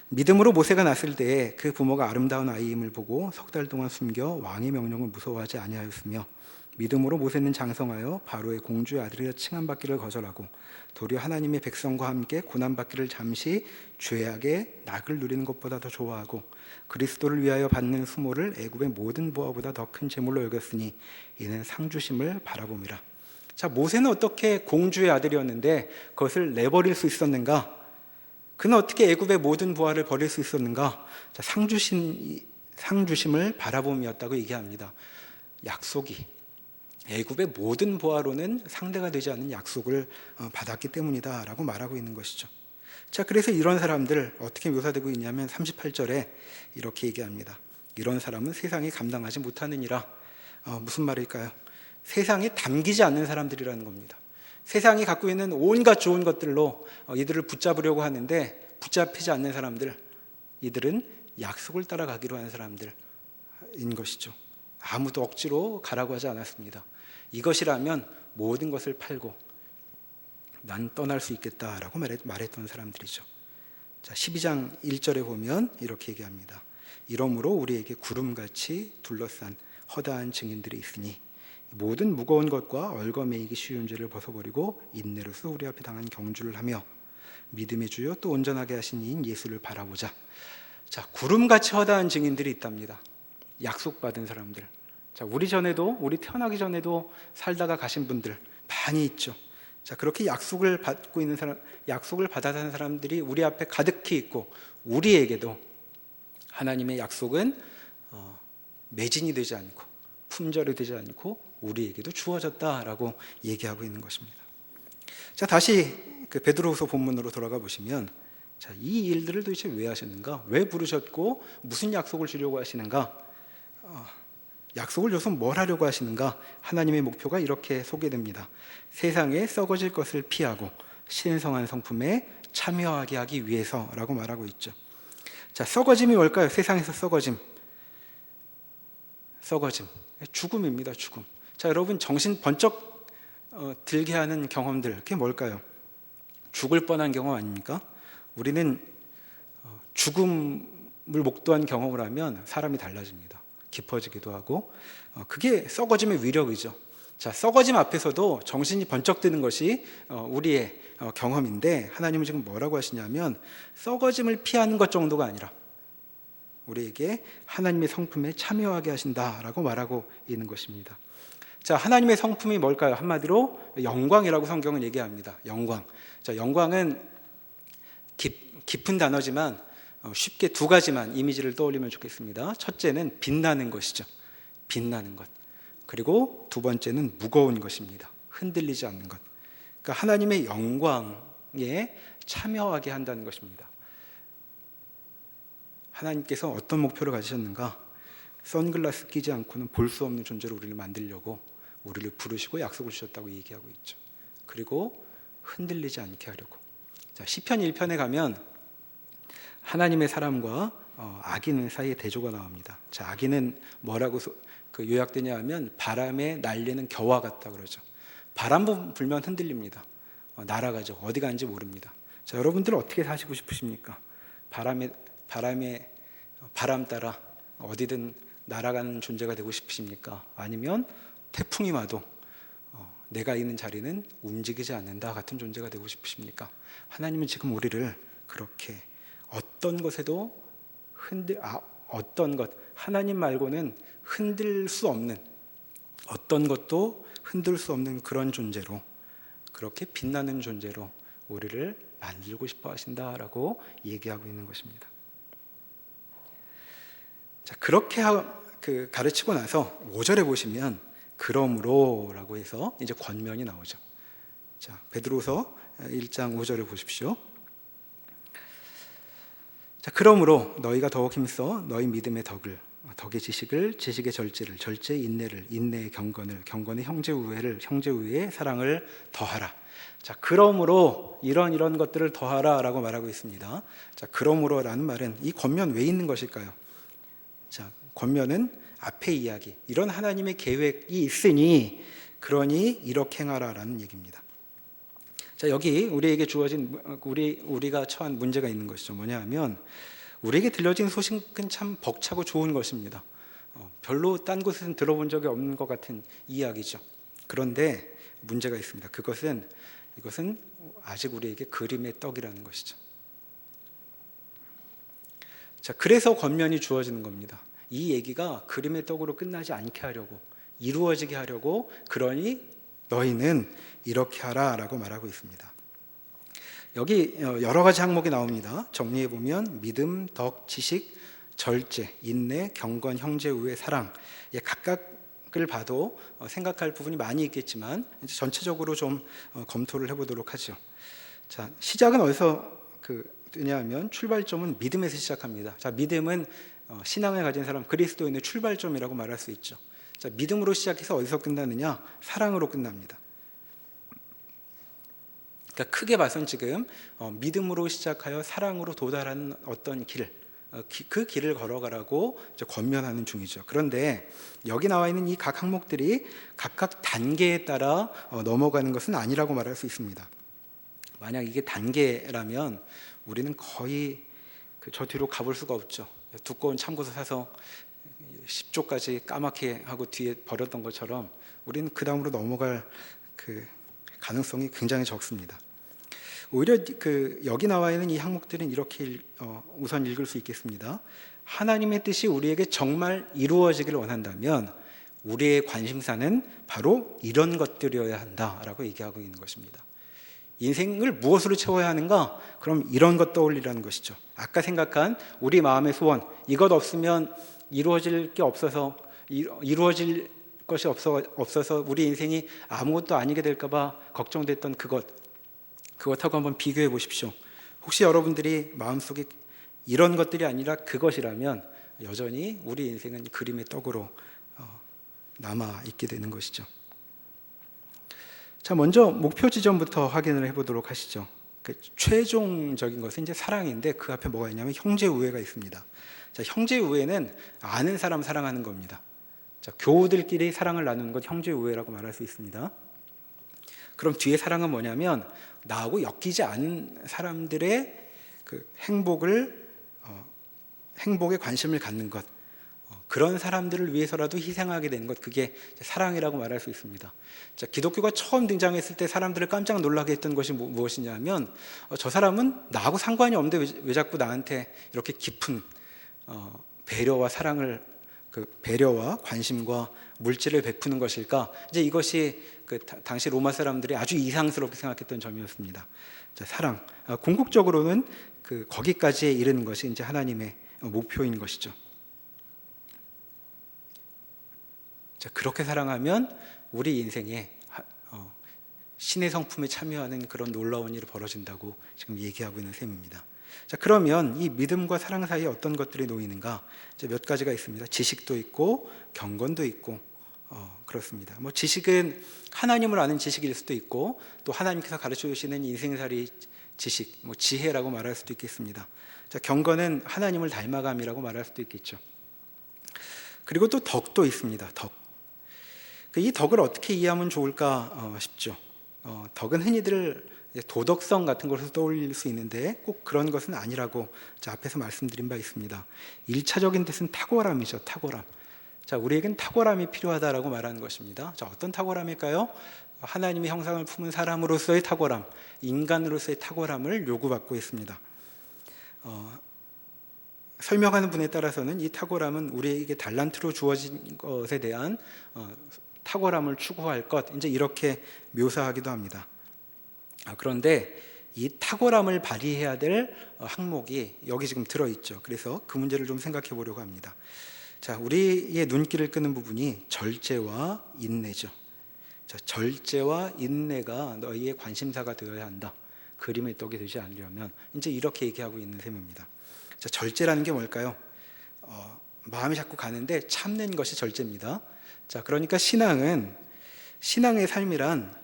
믿음으로 모세가 났을 때에 그 부모가 아름다운 아이임을 보고 석 달 동안 숨겨 왕의 명령을 무서워하지 아니하였으며, 믿음으로 모세는 장성하여 바로의 공주의 아들이라 칭함받기를 거절하고 도리어 하나님의 백성과 함께 고난받기를 잠시 죄악의 낙을 누리는 것보다 더 좋아하고 그리스도를 위하여 받는 수모를 애굽의 모든 보화보다 더 큰 재물로 여겼으니 이는 상주심을 바라봄이라. 자, 모세는 어떻게 공주의 아들이었는데 그것을 내버릴 수 있었는가? 그는 어떻게 애굽의 모든 부하를 버릴 수 있었는가? 자, 상주심을 바라봄이었다고 얘기합니다. 약속이 애굽의 모든 보화로는 상대가 되지 않는 약속을 받았기 때문이다라고 말하고 있는 것이죠. 자, 그래서 이런 사람들 어떻게 묘사되고 있냐면 38절에 이렇게 얘기합니다. 이런 사람은 세상이 감당하지 못하느니라. 무슨 말일까요? 세상에 담기지 않는 사람들이라는 겁니다. 세상이 갖고 있는 온갖 좋은 것들로 이들을 붙잡으려고 하는데 붙잡히지 않는 사람들, 이들은 약속을 따라가기로 하는 사람들인 것이죠. 아무도 억지로 가라고 하지 않았습니다. 이것이라면 모든 것을 팔고 난 떠날 수 있겠다라고 말했던 사람들이죠. 자, 12장 1절에 보면 이렇게 얘기합니다. 이러므로 우리에게 구름같이 둘러싼 허다한 증인들이 있으니 모든 무거운 것과 얽어매이기 쉬운 죄를 벗어버리고 인내로서 우리 앞에 당한 경주를 하며 믿음의 주여 또 온전하게 하신 이인 예수를 바라보자. 자, 구름같이 허다한 증인들이 있답니다. 약속받은 사람들. 자, 우리 태어나기 전에도 살다가 가신 분들 많이 있죠. 자, 그렇게 약속을 받고 있는 사람, 약속을 받아 사는 사람들이 우리 앞에 가득히 있고, 우리에게도 하나님의 약속은 매진이 되지 않고 품절이 되지 않고 우리에게도 주어졌다라고 얘기하고 있는 것입니다. 자, 다시 그 베드로후서 본문으로 돌아가 보시면, 자, 이 일들을 도대체 왜 하셨는가? 왜 부르셨고 무슨 약속을 주려고 하시는가? 약속을 줘서 뭘 하려고 하시는가? 하나님의 목표가 이렇게 소개됩니다. 세상에 썩어질 것을 피하고 신성한 성품에 참여하게 하기 위해서라고 말하고 있죠. 자, 썩어짐이 뭘까요? 세상에서 썩어짐. 죽음입니다. 죽음. 자, 여러분, 정신 번쩍 들게 하는 경험들, 그게 뭘까요? 죽을 뻔한 경험 아닙니까? 우리는 죽음을 목도한 경험을 하면 사람이 달라집니다. 깊어지기도 하고, 그게 썩어짐의 위력이죠. 자, 썩어짐 앞에서도 정신이 번쩍 드는 것이 우리의 경험인데, 하나님은 지금 뭐라고 하시냐면 썩어짐을 피하는 것 정도가 아니라 우리에게 하나님의 성품에 참여하게 하신다라고 말하고 있는 것입니다. 자, 하나님의 성품이 뭘까요? 한마디로 영광이라고 성경은 얘기합니다. 영광. 자, 영광은 깊은 단어지만 쉽게 두 가지만 이미지를 떠올리면 좋겠습니다. 첫째는 빛나는 것이죠. 빛나는 것. 그리고 두 번째는 무거운 것입니다. 흔들리지 않는 것. 그러니까 하나님의 영광에 참여하게 한다는 것입니다. 하나님께서 어떤 목표를 가지셨는가? 선글라스 끼지 않고는 볼 수 없는 존재로 우리를 만들려고 우리를 부르시고 약속을 주셨다고 얘기하고 있죠. 그리고 흔들리지 않게 하려고. 자, 시편 1편에 가면 하나님의 사람과 아기는 사이에 대조가 나옵니다. 자, 아기는 뭐라고 요약되냐 하면 바람에 날리는 겨와 같다 그러죠. 바람 불면 흔들립니다. 날아가죠. 어디 가는지 모릅니다. 자, 여러분들 어떻게 사시고 싶으십니까? 바람 따라 어디든 날아가는 존재가 되고 싶으십니까? 아니면 태풍이 와도 내가 있는 자리는 움직이지 않는다 같은 존재가 되고 싶으십니까? 하나님은 지금 우리를 그렇게 어떤 것에도 어떤 것, 하나님 말고는 흔들 수 없는, 어떤 것도 흔들 수 없는 그런 존재로, 그렇게 빛나는 존재로 우리를 만들고 싶어 하신다라고 얘기하고 있는 것입니다. 자, 그렇게 가르치고 나서 5절에 보시면 그러므로라고 해서 이제 권면이 나오죠. 자, 베드로서 1장 5절을 보십시오. 자, 그러므로 너희가 더욱 힘써 너희 믿음의 덕의 지식을, 지식의 절제를, 절제의 인내를, 인내의 경건을, 경건의 형제 우애를, 형제 우애의 사랑을 더하라. 자, 그러므로 이런 것들을 더하라라고 말하고 있습니다. 자, 그러므로라는 말은 이 권면 왜 있는 것일까요? 자, 권면은 앞의 이야기, 이런 하나님의 계획이 있으니 그러니 이렇게 행하라라는 얘기입니다. 자, 여기 우리에게 주어진 우리가 처한 문제가 있는 것이죠. 뭐냐 하면 우리에게 들려진 소식은 참 벅차고 좋은 것입니다. 별로 딴 곳에서는 들어본 적이 없는 것 같은 이야기죠. 그런데 문제가 있습니다. 이것은 아직 우리에게 그림의 떡이라는 것이죠. 자, 그래서 권면이 주어지는 겁니다. 이 얘기가 그림의 떡으로 끝나지 않게 하려고, 이루어지게 하려고, 그러니 너희는 이렇게 하라라고 말하고 있습니다. 여기 여러 가지 항목이 나옵니다. 정리해 보면 믿음, 덕, 지식, 절제, 인내, 경건, 형제 우애, 사랑, 각각을 봐도 생각할 부분이 많이 있겠지만 이제 전체적으로 좀 검토를 해보도록 하죠. 자, 시작은 어디서 되냐면 출발점은 믿음에서 시작합니다. 자, 믿음은 신앙을 가진 사람, 그리스도인의 출발점이라고 말할 수 있죠. 자, 믿음으로 시작해서 어디서 끝나느냐? 사랑으로 끝납니다. 그러니까 크게 봐선 지금 믿음으로 시작하여 사랑으로 도달하는 어떤 그 길을 걸어가라고 권면하는 중이죠. 그런데 여기 나와 있는 이 각 항목들이 각각 단계에 따라 넘어가는 것은 아니라고 말할 수 있습니다. 만약 이게 단계라면 우리는 거의 저 뒤로 가볼 수가 없죠. 두꺼운 참고서 사서 10조까지 까맣게 하고 뒤에 버렸던 것처럼 우리는 그 다음으로 넘어갈 가능성이 굉장히 적습니다. 오히려 여기 나와 있는 이 항목들은 이렇게 우선 읽을 수 있겠습니다. 하나님의 뜻이 우리에게 정말 이루어지기를 원한다면 우리의 관심사는 바로 이런 것들이어야 한다라고 얘기하고 있는 것입니다. 인생을 무엇으로 채워야 하는가? 그럼 이런 것 떠올리라는 것이죠. 아까 생각한 우리 마음의 소원, 이것 없으면 이루어질 것이 없어서 우리 인생이 아무것도 아니게 될까 봐 걱정됐던 그것하고 한번 비교해 보십시오. 혹시 여러분들이 마음속에 이런 것들이 아니라 그것이라면 여전히 우리 인생은 그림의 떡으로 남아있게 되는 것이죠. 자, 먼저 목표 지점부터 확인을 해보도록 하시죠. 최종적인 것은 이제 사랑인데 그 앞에 뭐가 있냐면 형제 우애가 있습니다. 자, 형제 우애는 아는 사람 사랑하는 겁니다. 자, 교우들끼리 사랑을 나누는 것 형제 우애라고 말할 수 있습니다. 그럼 뒤에 사랑은 뭐냐면 나하고 엮이지 않은 사람들의 행복에 관심을 갖는 것, 그런 사람들을 위해서라도 희생하게 되는 것, 그게 사랑이라고 말할 수 있습니다. 자, 기독교가 처음 등장했을 때 사람들을 깜짝 놀라게 했던 것이 무엇이냐면 저 사람은 나하고 상관이 없는데 왜 자꾸 나한테 이렇게 깊은 배려와 사랑을 배려와 관심과 물질을 베푸는 것일까? 이제 이것이 당시 로마 사람들이 아주 이상스럽게 생각했던 점이었습니다. 자, 사랑, 궁극적으로는 거기까지 이르는 것이 이제 하나님의 목표인 것이죠. 자, 그렇게 사랑하면 우리 인생에 신의 성품에 참여하는 그런 놀라운 일이 벌어진다고 지금 얘기하고 있는 셈입니다. 자, 그러면 이 믿음과 사랑 사이에 어떤 것들이 놓이는가? 이제 몇 가지가 있습니다. 지식도 있고 경건도 있고 그렇습니다. 뭐 지식은 하나님을 아는 지식일 수도 있고 또 하나님께서 가르쳐 주시는 인생살이 지식, 뭐 지혜라고 말할 수도 있겠습니다. 자, 경건은 하나님을 닮아감이라고 말할 수도 있겠죠. 그리고 또 덕도 있습니다. 덕. 이 덕을 어떻게 이해하면 좋을까 싶죠. 덕은 흔히들 도덕성 같은 것을 떠올릴 수 있는데 꼭 그런 것은 아니라고 앞에서 말씀드린 바 있습니다. 1차적인 뜻은 탁월함이죠. 탁월함. 자, 우리에겐 탁월함이 필요하다라고 말하는 것입니다. 자, 어떤 탁월함일까요? 하나님의 형상을 품은 사람으로서의 탁월함, 인간으로서의 탁월함을 요구받고 있습니다. 설명하는 분에 따라서는 이 탁월함은 우리에게 달란트로 주어진 것에 대한 탁월함을 추구할 것, 이제 이렇게 묘사하기도 합니다. 그런데 이 탁월함을 발휘해야 될 항목이 여기 지금 들어있죠. 그래서 그 문제를 좀 생각해 보려고 합니다. 자, 우리의 눈길을 끄는 부분이 절제와 인내죠. 자, 절제와 인내가 너희의 관심사가 되어야 한다. 그림의 떡이 되지 않으려면 이제 이렇게 얘기하고 있는 셈입니다. 자, 절제라는 게 뭘까요? 마음이 자꾸 가는데 참는 것이 절제입니다. 자, 그러니까 신앙의 삶이란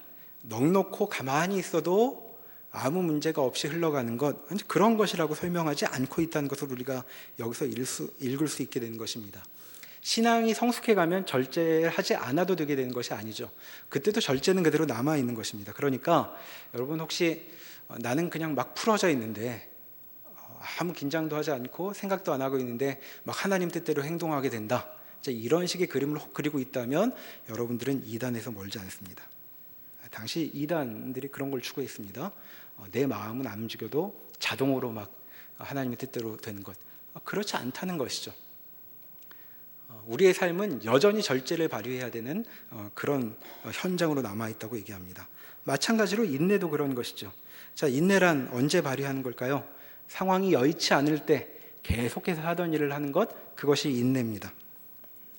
넉넉고 가만히 있어도 아무 문제가 없이 흘러가는 것, 그런 것이라고 설명하지 않고 있다는 것을 우리가 여기서 읽을 수 있게 되는 것입니다. 신앙이 성숙해가면 절제하지 않아도 되게 되는 것이 아니죠. 그때도 절제는 그대로 남아있는 것입니다. 그러니까 여러분 혹시 나는 그냥 막 풀어져 있는데 아무 긴장도 하지 않고 생각도 안 하고 있는데 막 하나님 뜻대로 행동하게 된다, 이런 식의 그림을 혹 그리고 있다면 여러분들은 이단에서 멀지 않습니다. 당시 이단들이 그런 걸 추구했습니다. 내 마음은 안 움직여도 자동으로 막 하나님의 뜻대로 되는 것, 그렇지 않다는 것이죠. 우리의 삶은 여전히 절제를 발휘해야 되는 그런 현장으로 남아있다고 얘기합니다. 마찬가지로 인내도 그런 것이죠. 자, 인내란 언제 발휘하는 걸까요? 상황이 여의치 않을 때 계속해서 하던 일을 하는 것, 그것이 인내입니다.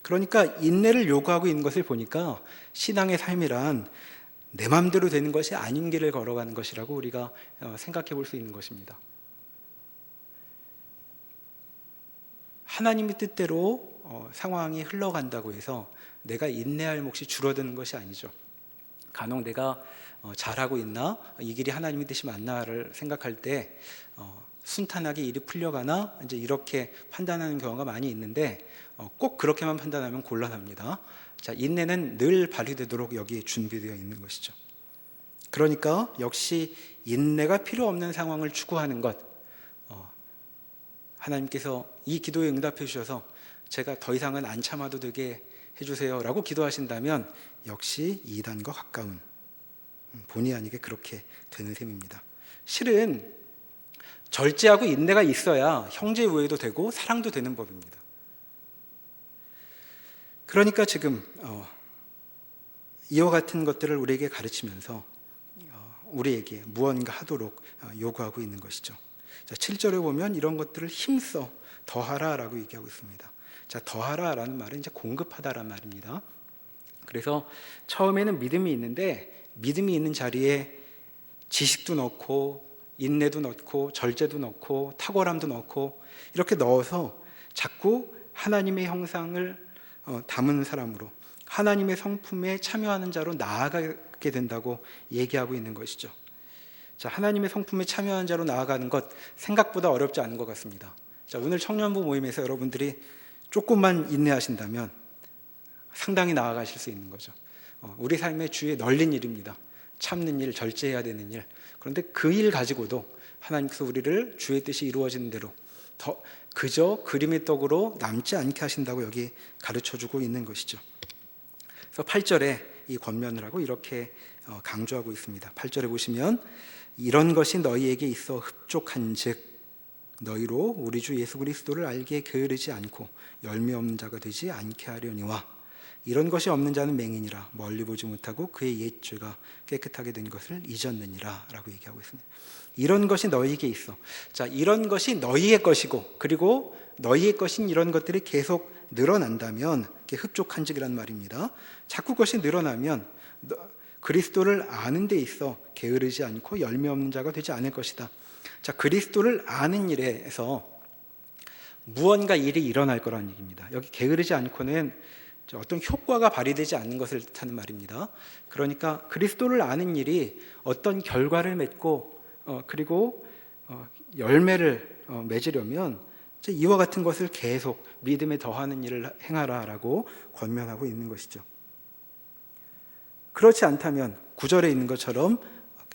그러니까 인내를 요구하고 있는 것을 보니까 신앙의 삶이란 내 마음대로 되는 것이 아닌 길을 걸어가는 것이라고 우리가 생각해 볼 수 있는 것입니다. 하나님의 뜻대로 상황이 흘러간다고 해서 내가 인내할 몫이 줄어드는 것이 아니죠. 간혹 내가 잘하고 있나, 이 길이 하나님의 뜻이 맞나를 생각할 때 순탄하게 일이 풀려가나, 이제 이렇게 판단하는 경우가 많이 있는데 꼭 그렇게만 판단하면 곤란합니다. 자, 인내는 늘 발휘되도록 여기에 준비되어 있는 것이죠. 그러니까 역시 인내가 필요 없는 상황을 추구하는 것, 하나님께서 이 기도에 응답해 주셔서 제가 더 이상은 안 참아도 되게 해주세요 라고 기도하신다면 역시 이단과 가까운, 본의 아니게 그렇게 되는 셈입니다. 실은 절제하고 인내가 있어야 형제 우애도 되고 사랑도 되는 법입니다. 그러니까 지금 이와 같은 것들을 우리에게 가르치면서 우리에게 무언가 하도록 요구하고 있는 것이죠. 자, 7절에 보면 이런 것들을 힘써 더하라라고 얘기하고 있습니다. 자, 더하라라는 말은 이제 공급하다란 말입니다. 그래서 처음에는 믿음이 있는데 믿음이 있는 자리에 지식도 넣고 인내도 넣고 절제도 넣고 탁월함도 넣고 이렇게 넣어서 자꾸 하나님의 형상을 담은 사람으로, 하나님의 성품에 참여하는 자로 나아가게 된다고 얘기하고 있는 것이죠. 자, 하나님의 성품에 참여하는 자로 나아가는 것 생각보다 어렵지 않은 것 같습니다. 자, 오늘 청년부 모임에서 여러분들이 조금만 인내하신다면 상당히 나아가실 수 있는 거죠. 우리 삶의 주에 널린 일입니다. 참는 일, 절제해야 되는 일. 그런데 그 일 가지고도 하나님께서 우리를 주의 뜻이 이루어지는 대로 더 그저 그림의 떡으로 남지 않게 하신다고 여기 가르쳐주고 있는 것이죠. 그래서 8절에 이 권면을 하고 이렇게 강조하고 있습니다. 8절에 보시면 이런 것이 너희에게 있어 흡족한 즉 너희로 우리 주 예수 그리스도를 알기에 게으르지 않고 열매 없는 자가 되지 않게 하려니와 이런 것이 없는 자는 맹인이라 멀리 보지 못하고 그의 옛 죄가 깨끗하게 된 것을 잊었느니라 라고 얘기하고 있습니다. 이런 것이 너희에게 있어. 자, 이런 것이 너희의 것이고 그리고 너희의 것인 이런 것들이 계속 늘어난다면 그게 흡족한즉이란 말입니다. 자꾸 그것이 늘어나면 그리스도를 아는 데 있어 게으르지 않고 열매 없는 자가 되지 않을 것이다. 자, 그리스도를 아는 일에서 무언가 일이 일어날 거라는 얘기입니다. 여기 게으르지 않고는 어떤 효과가 발휘되지 않는 것을 뜻하는 말입니다. 그러니까 그리스도를 아는 일이 어떤 결과를 맺고 그리고 열매를 맺으려면 이와 같은 것을 계속 믿음에 더하는 일을 행하라라고 권면하고 있는 것이죠. 그렇지 않다면 9절에 있는 것처럼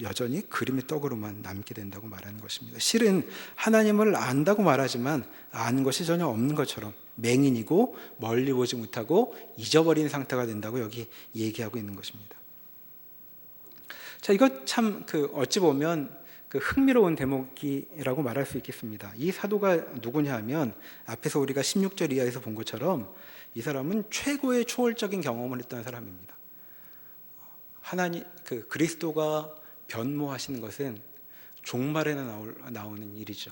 여전히 그림의 떡으로만 남게 된다고 말하는 것입니다. 실은 하나님을 안다고 말하지만 아는 것이 전혀 없는 것처럼 맹인이고 멀리 보지 못하고 잊어버린 상태가 된다고 여기 얘기하고 있는 것입니다. 자, 이거 참 어찌 보면 흥미로운 대목이라고 말할 수 있겠습니다. 이 사도가 누구냐 하면 앞에서 우리가 16절 이하에서 본 것처럼 이 사람은 최고의 초월적인 경험을 했던 사람입니다. 하나님 그리스도가 변모하시는 것은 종말에나 나오는 일이죠.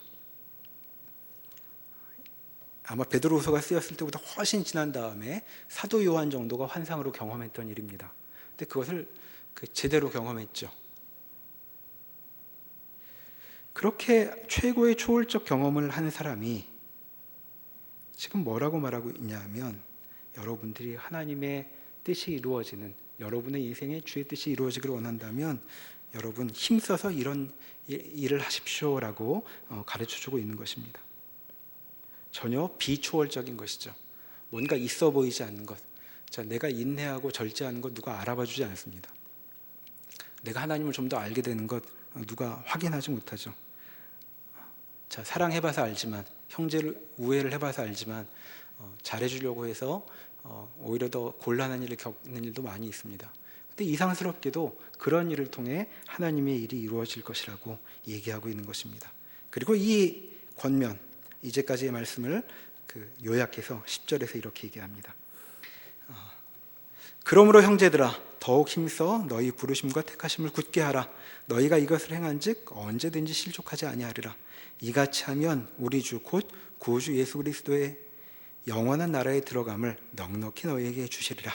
아마 베드로후서가 쓰였을 때보다 훨씬 지난 다음에 사도 요한 정도가 환상으로 경험했던 일입니다. 근데 그것을 제대로 경험했죠. 그렇게 최고의 초월적 경험을 한 사람이 지금 뭐라고 말하고 있냐 하면 여러분들이 하나님의 뜻이 이루어지는, 여러분의 인생의 주의 뜻이 이루어지기를 원한다면 여러분 힘써서 이런 일을 하십시오라고 가르쳐주고 있는 것입니다. 전혀 비초월적인 것이죠. 뭔가 있어 보이지 않는 것. 자, 내가 인내하고 절제하는 것 누가 알아봐 주지 않습니다. 내가 하나님을 좀 더 알게 되는 것 누가 확인하지 못하죠. 자, 사랑해봐서 알지만, 형제를 우애를 해봐서 알지만 잘해주려고 해서 오히려 더 곤란한 일을 겪는 일도 많이 있습니다. 근데 이상스럽게도 그런 일을 통해 하나님의 일이 이루어질 것이라고 얘기하고 있는 것입니다. 그리고 이 권면, 이제까지의 말씀을 요약해서 10절에서 이렇게 얘기합니다. 그러므로 형제들아 더욱 힘써 너희 부르심과 택하심을 굳게 하라. 너희가 이것을 행한즉 언제든지 실족하지 아니하리라. 이같이 하면 우리 주 곧 구주 예수 그리스도의 영원한 나라에 들어감을 넉넉히 너희에게 주시리라.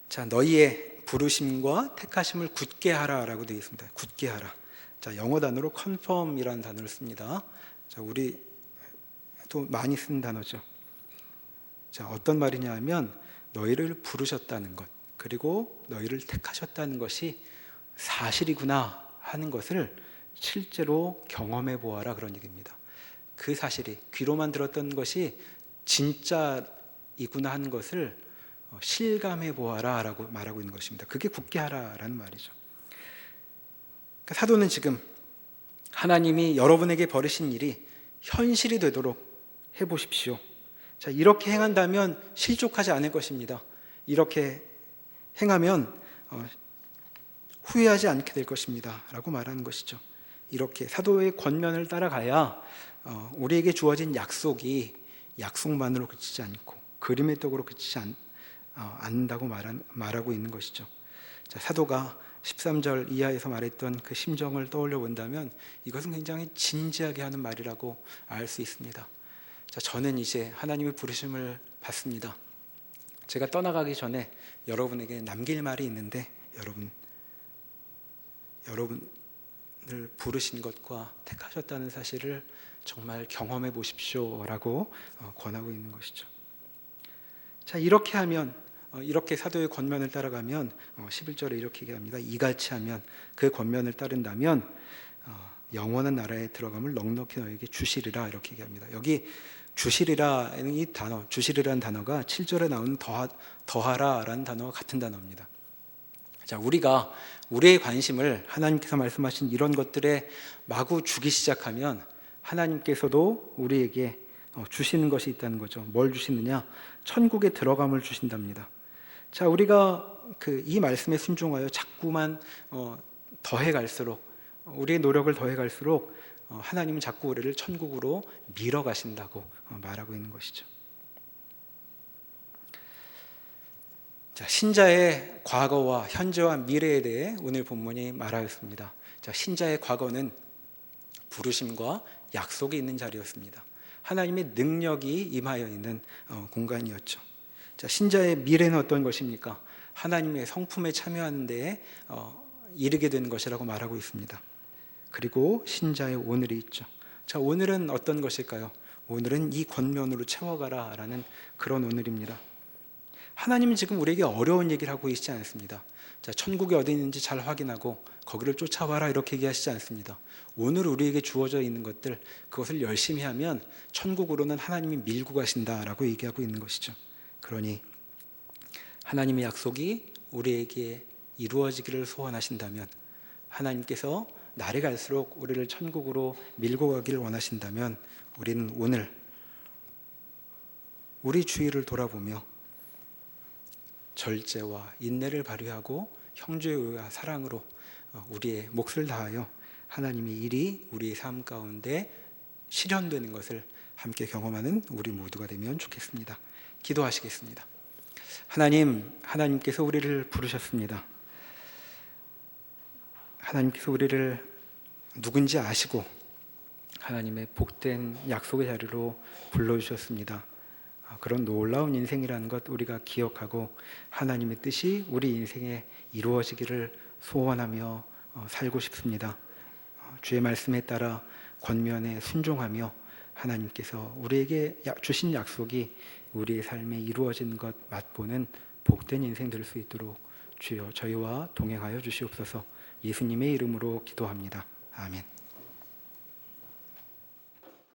자, 너희의 부르심과 택하심을 굳게 하라라고 되어 있습니다. 굳게 하라. 자, 영어 단어로 confirm이라는 단어를 씁니다. 자, 우리도 많이 쓰는 단어죠. 자, 어떤 말이냐 하면 너희를 부르셨다는 것, 그리고 너희를 택하셨다는 것이 사실이구나 하는 것을 실제로 경험해 보아라, 그런 얘기입니다. 그 사실이 귀로만 들었던 것이 진짜이구나 하는 것을 실감해 보아라 라고 말하고 있는 것입니다. 그게 굳게 하라라는 말이죠. 그러니까 사도는 지금 하나님이 여러분에게 벌이신 일이 현실이 되도록 해보십시오. 자, 이렇게 행한다면 실족하지 않을 것입니다. 이렇게 행하면 후회하지 않게 될 것입니다 라고 말하는 것이죠. 이렇게 사도의 권면을 따라가야 우리에게 주어진 약속이 약속만으로 그치지 않고 그림의 떡으로 그치지 않는다고 말하고 있는 것이죠. 자, 사도가 13절 이하에서 말했던 그 심정을 떠올려 본다면 이것은 굉장히 진지하게 하는 말이라고 알 수 있습니다. 자, 저는 이제 하나님의 부르심을 받습니다. 제가 떠나가기 전에 여러분에게 남길 말이 있는데 여러분을 부르신 것과 택하셨다는 사실을 정말 경험해 보십시오라고 권하고 있는 것이죠. 자, 이렇게 하면, 이렇게 사도의 권면을 따라가면 11절에 이렇게 얘기합니다. 이같이 하면, 그 권면을 따른다면 영원한 나라에 들어감을 넉넉히 너에게 주시리라, 이렇게 얘기합니다. 여기 주시리라는 이 단어, 주시리라는 단어가 7절에 나오는 더하라라는 단어와 같은 단어입니다. 자, 우리가 우리의 관심을 하나님께서 말씀하신 이런 것들에 마구 주기 시작하면 하나님께서도 우리에게 주시는 것이 있다는 거죠. 뭘 주시느냐? 천국에 들어감을 주신답니다. 자, 우리가 이 말씀에 순종하여 자꾸만 더해 갈수록, 우리의 노력을 더해 갈수록 하나님은 자꾸 우리를 천국으로 밀어 가신다고 말하고 있는 것이죠. 자, 신자의 과거와 현재와 미래에 대해 오늘 본문이 말하였습니다. 자, 신자의 과거는 부르심과 약속이 있는 자리였습니다. 하나님의 능력이 임하여 있는 공간이었죠. 자, 신자의 미래는 어떤 것입니까? 하나님의 성품에 참여하는 데에 이르게 되는 것이라고 말하고 있습니다. 그리고 신자의 오늘이 있죠. 자, 오늘은 어떤 것일까요? 오늘은 이 권면으로 채워가라 라는 그런 오늘입니다. 하나님은 지금 우리에게 어려운 얘기를 하고 있지 않습니다. 자, 천국이 어디 있는지 잘 확인하고 거기를 쫓아와라 이렇게 얘기하시지 않습니다. 오늘 우리에게 주어져 있는 것들, 그것을 열심히 하면 천국으로는 하나님이 밀고 가신다라고 얘기하고 있는 것이죠. 그러니 하나님의 약속이 우리에게 이루어지기를 소원하신다면, 하나님께서 날이 갈수록 우리를 천국으로 밀고 가기를 원하신다면, 우리는 오늘 우리 주위를 돌아보며 절제와 인내를 발휘하고 형제와 사랑으로 우리의 몫을 다하여 하나님의 일이 우리의 삶 가운데 실현되는 것을 함께 경험하는 우리 모두가 되면 좋겠습니다. 기도하시겠습니다. 하나님께서 우리를 부르셨습니다. 하나님께서 우리를 누군지 아시고 하나님의 복된 약속의 자리로 불러주셨습니다. 그런 놀라운 인생이라는 것 우리가 기억하고 하나님의 뜻이 우리 인생에 이루어지기를 소원하며 살고 싶습니다. 주의 말씀에 따라 권면에 순종하며 하나님께서 우리에게 주신 약속이 우리의 삶에 이루어진 것 맛보는 복된 인생 될 수 있도록 주여 저희와 동행하여 주시옵소서. 예수님의 이름으로 기도합니다. 아멘.